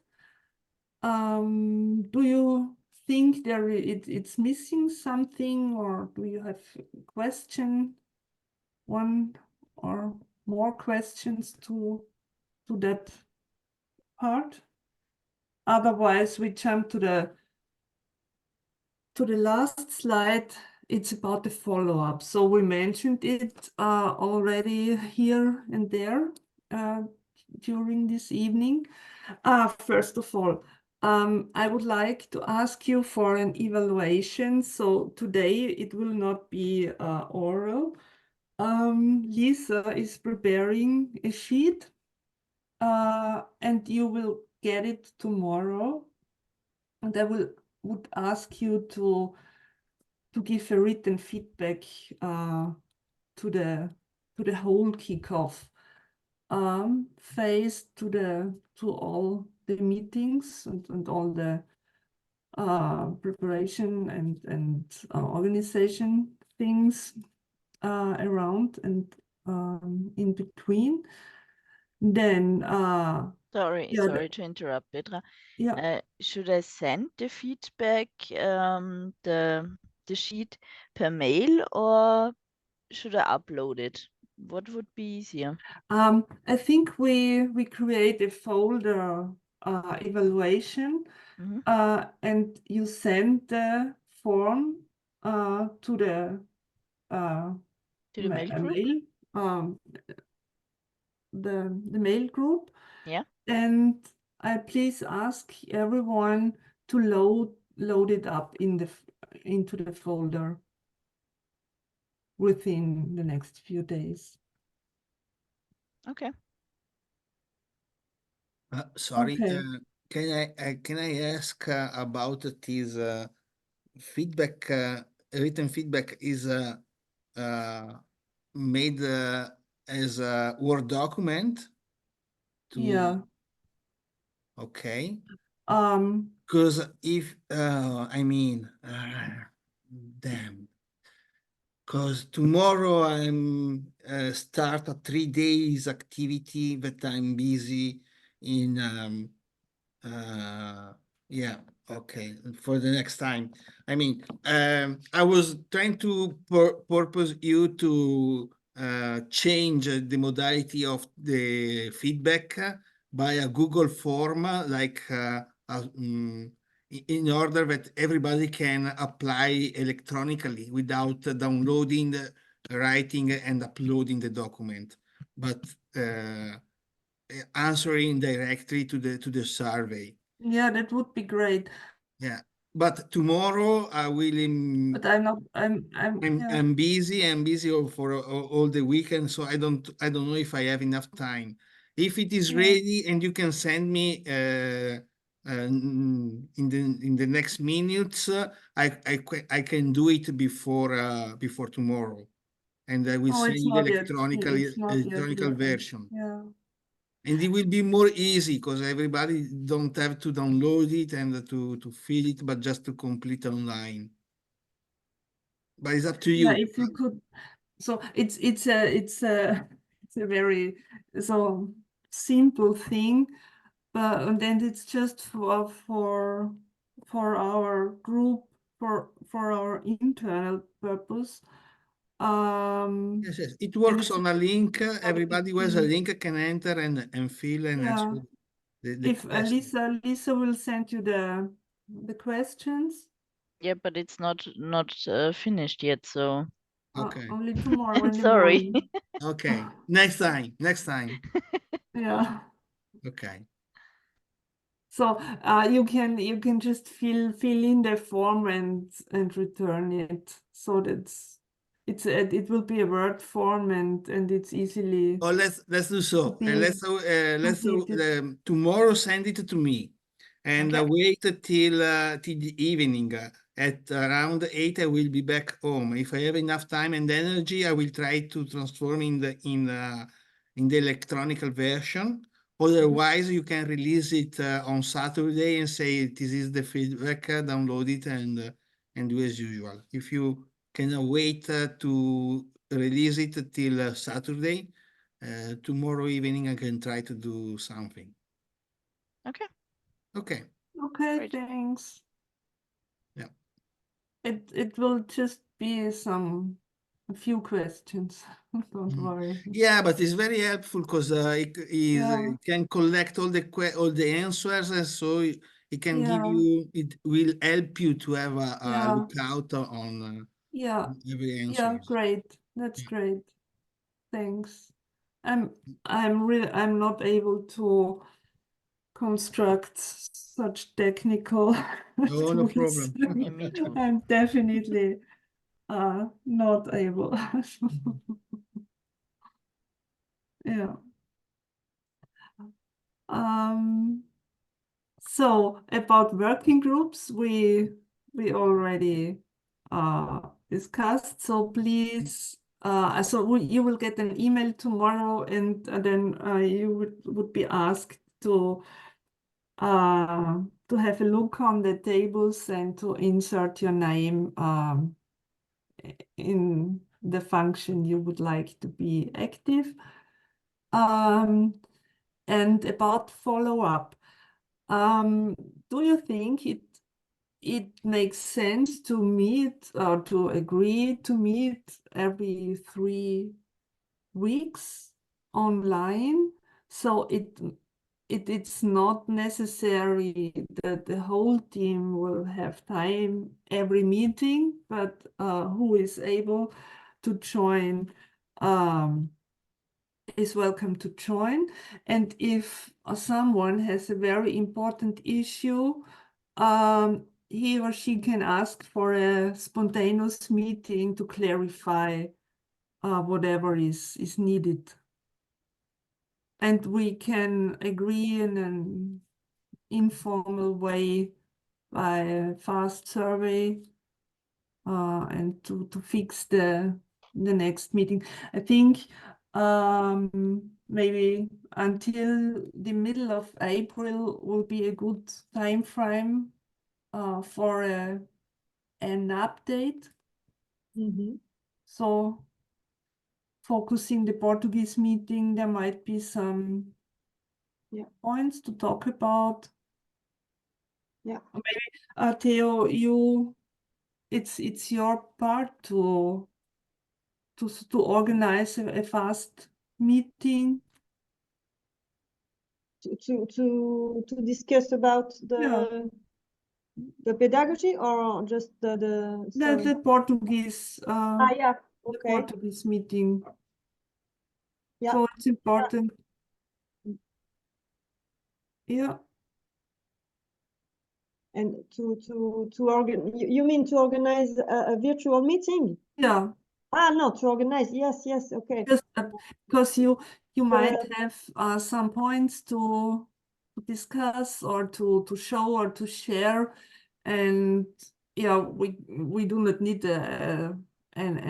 Do you think it's missing something, or do you have a question? One or more questions to that part? Otherwise, we jump to the last slide. It's about the follow-up. So we mentioned it already here and there during this evening. First of all, I would like to ask you for an evaluation. So today it will not be oral. Lisa is preparing a sheet, and you will get it tomorrow. And I would ask you to give a written feedback to the whole kickoff phase, to all the meetings and all the preparation and organization things around and in between. Then Sorry to interrupt, Petra. Should I send the feedback, the sheet per mail, or should I upload it? What would be easier? I think we create a folder evaluation, and you send the form to the mail group? The mail group. Yeah. And I please ask everyone to load it up into the folder within the next few days. Okay. Sorry, Okay. can I ask about this feedback? Written feedback is made as a Word document. Yeah. Okay. Because if I mean, damn. Because tomorrow I'm start a 3 days activity that I'm busy in. Yeah, okay. For the next time, I mean, I was trying to purpose you to change the modality of the feedback by a Google form, like in order that everybody can apply electronically without downloading, writing, and uploading the document, but answering directly to the survey. Yeah, that would be great. Yeah, but tomorrow I will. But I'm not. I'm busy. I'm busy for all the weekend, so I don't know if I have enough time. If it is ready and you can send me in the next minutes, I can do it before tomorrow, and I will Oh, send it's you the not yet. It's not yet electronical written. version. Yeah. And it will be more easy because everybody don't have to download it and to fill it, but just to complete online. But it's up to you. Yeah, if you could. So it's a very simple thing, but and then it's just for our group, for our internal purpose. Yes, yes. It works on a link. Everybody who has a easy. link can enter and fill and Yeah. answer the If question. Lisa will send you the questions. Yeah, but it's not finished yet, so Okay. Only tomorrow in the sorry. morning. Okay. Next time. Yeah. Okay. So you can just fill in the form and return it. So it will be a Word form and it's easily. Oh, let's do so. Let's completed. tomorrow send it to me, and Okay. wait till the evening. At around 8, I will be back home. If I have enough time and energy, I will try to transform in the electronical version. Otherwise, you can release it on Saturday and say this is the feedback. Download it and do as usual. If you cannot wait to release it till Saturday, tomorrow evening I can try to do something. Okay. Okay. Okay, Great. thanks. Yeah. It will just be a few questions. Don't worry. Yeah, but it's very helpful because it can collect all the answers, and so it can give you. It will help you to have a lookout on every answer. Great. That's great. Thanks. I'm not able to construct such technical No, no tools. problem. Yeah, me too. I'm definitely not able. Yeah. So about working groups, we already discussed. So please, you will get an email tomorrow, and then you would be asked to have a look on the tables and to insert your name in the function you would like to be active. And about follow-up, do you think it makes sense to meet or to agree to meet every 3 weeks online? So it's not necessary that the whole team will have time every meeting, but who is able to join is welcome to join. And if someone has a very important issue, he or she can ask for a spontaneous meeting to clarify whatever is needed. And we can agree in an informal way by a fast survey and to fix the next meeting. I think maybe until the middle of April will be a good time frame for an update. So focusing the Portuguese meeting, there might be some points to talk about. Yeah. Maybe Theo, it's your part to organize a fast meeting. To discuss about the pedagogy or just the Portuguese yeah, the okay. Portuguese meeting. Yeah. So it's important. Yeah. And to organize, you mean to organize a virtual meeting? Yeah. No, to organize. Yes, okay. Just because you might have some points to discuss or to show or to share. And yeah, we do not need a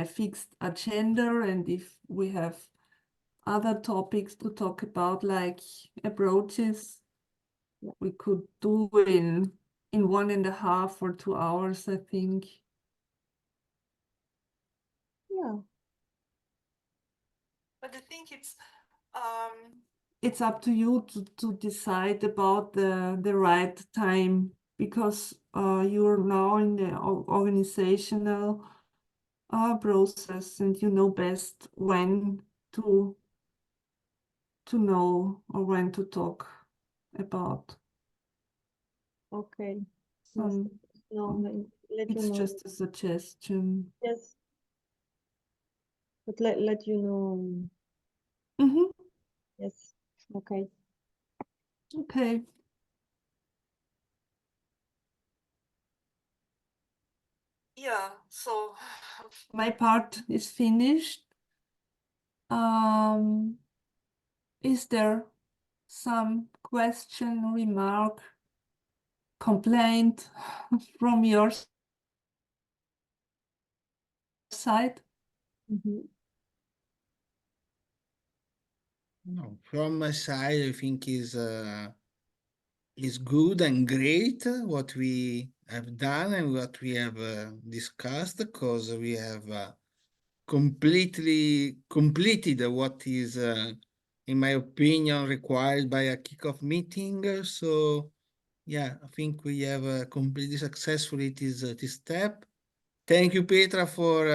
fixed agenda. And if we have other topics to talk about, like approaches, we could do in 1.5 or 2 hours, I think. Yeah. But I think it's up to you to decide about the right time, because you're now in the organizational process, and you know best when to know or when to talk about. Okay. Some, No, let you it's know. just a suggestion. Yes. But let you know. Mm-hmm. Yes. Okay. Okay. Yeah, so my part is finished. Is there some question, remark, complaint from your side? No, from my side, I think is good and great what we have done and what we have discussed, because we have completely completed what is, in my opinion, required by a kickoff meeting. So yeah, I think we have completely successfully this step. Thank you, Petra, for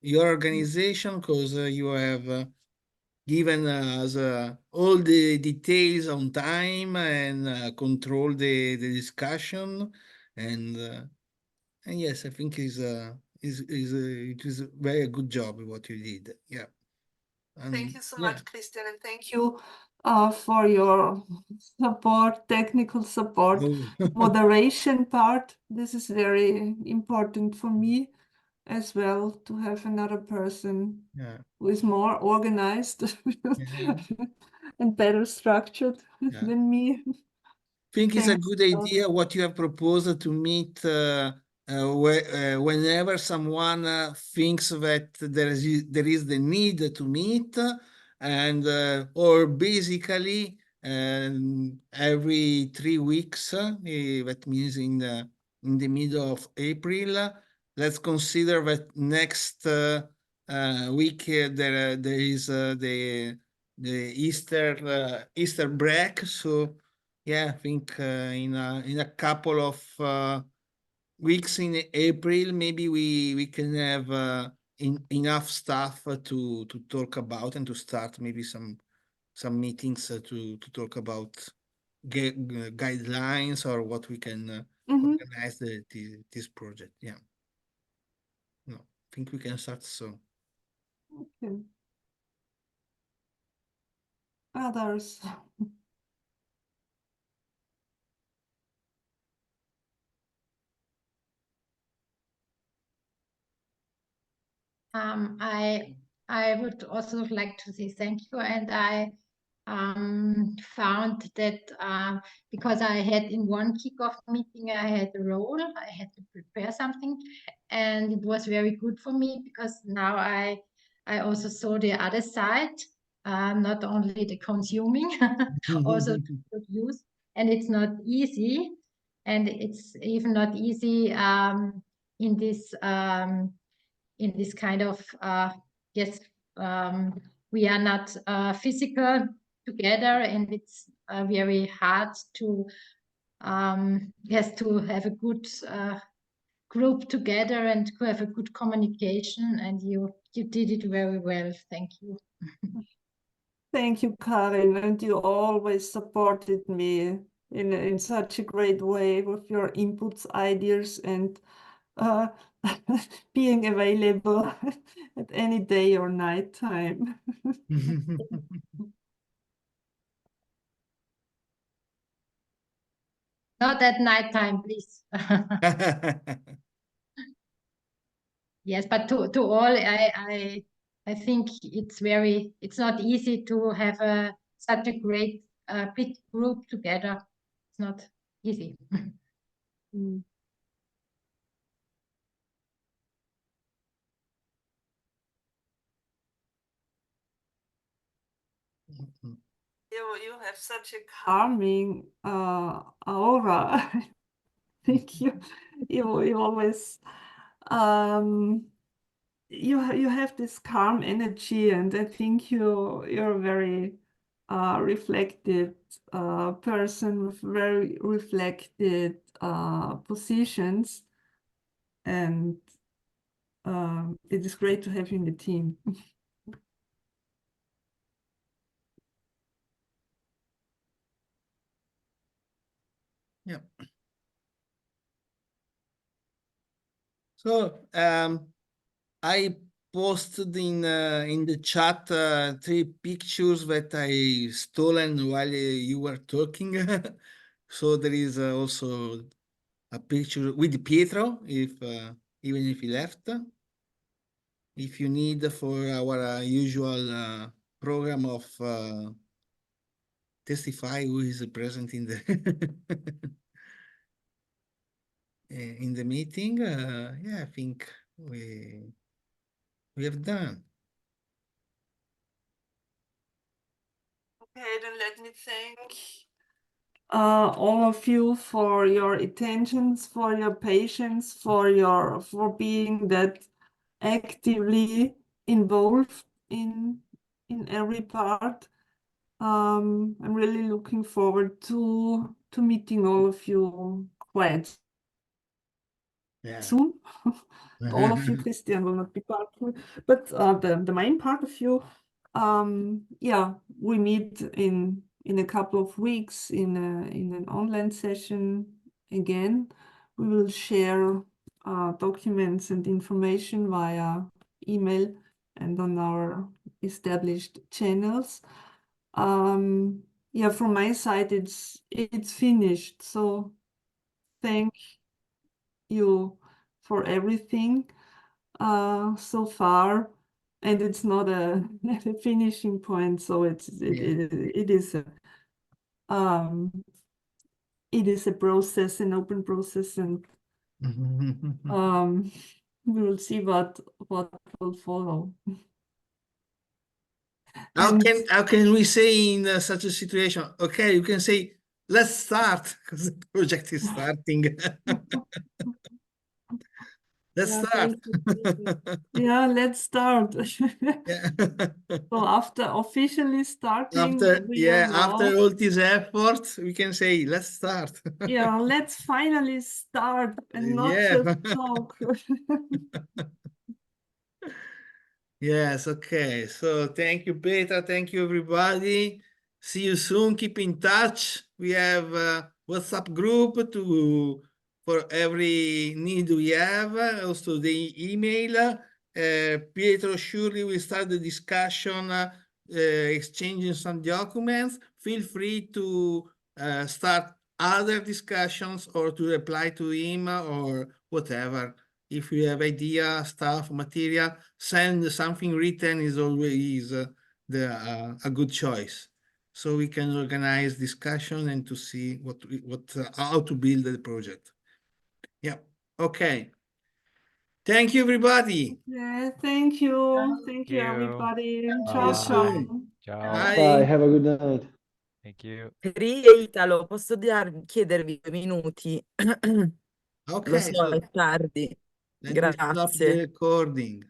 your organization, because you have given us all the details on time and control the discussion. And yes, I think it is a very good job what you did. Yeah. Thank you so Yeah. much, Christian, and thank you for your support, technical support, moderation part. This is very important for me as well, to have another person Yeah. who is more organized and better structured than me. I think it's a Thanks good a lot. idea what you have proposed to meet whenever someone thinks that there is the need to meet, and or basically every 3 weeks. That means in the middle of April. Let's consider that next week there is the Easter break, so. Yeah, I think in a couple of weeks in April, maybe we can have enough stuff to talk about, and to start maybe some meetings to talk about guidelines, or what we can organize this project. Yeah. No, I think we can start soon. Okay. Others. I would also like to say thank you, and I found that because I had in one kickoff meeting, I had a role, I had to prepare something, and it was very good for me, because now I also saw the other side, not only the consuming, also to produce, and it's not easy, and it's even not easy in this kind of yes, we are not physical together, and it's very hard to yes, to have a good group together and to have a good communication, and you did it very well. Thank you. Thank you, Karin, and you always supported me in such a great way with your inputs, ideas, and being available at any day or night time. Not at night time, please. Yes, but to all, I think it's not easy to have such a great a big group together. It's not easy. Mm. You have such a calming aura. I think you always you have this calm energy, and I think you're a very reflected person with very reflected positions, and it is great to have you in the team. Yeah. So I posted in the chat 3 pictures that I stolen while you were talking. So there is also a picture with Pietro, if even if he left. If you need for our usual program of testify who is present in the in the meeting, yeah, I think we have done. Okay, then let me thank all of you for your attentions, for your patience, for being that actively involved in every part. I'm really looking forward to meeting all of you quite soon. All of you, Christian, will not be part of it, but the main part of you, yeah, we meet in a couple of weeks in an online session again. We will share documents and information via email and on our established channels. Yeah, from my side, it's finished. So thank you for everything so far, and it's not a, a finishing point. So it is a process, an open process, and we will see what will follow. How can we say in such a situation? Okay, you can say let's start because the project is starting. Let's start. Yeah, let's start. Yeah. So after officially starting, after all this effort, we can say let's start. Yeah, let's finally start and not Yeah. just talk. Yes, okay. So thank you, Petra. Thank you, everybody. See you soon. Keep in touch. We have a WhatsApp group for every need we have. Also the email. Pietro surely will start the discussion, exchanging some documents. Feel free to start other discussions or to reply to him or whatever. If you have idea, stuff, material, send something written is always a good choice. So we can organize discussion and to see how to build the project. Yeah. Okay. Thank you, everybody. Yeah, thank you. Thank you, everybody. Ciao, ciao. Ciao. Bye, have a good night. Thank you. Italo, posso chiedervi 2 minuti? Okay, Lo so, so è tardi. let me stop the Grazie. recording.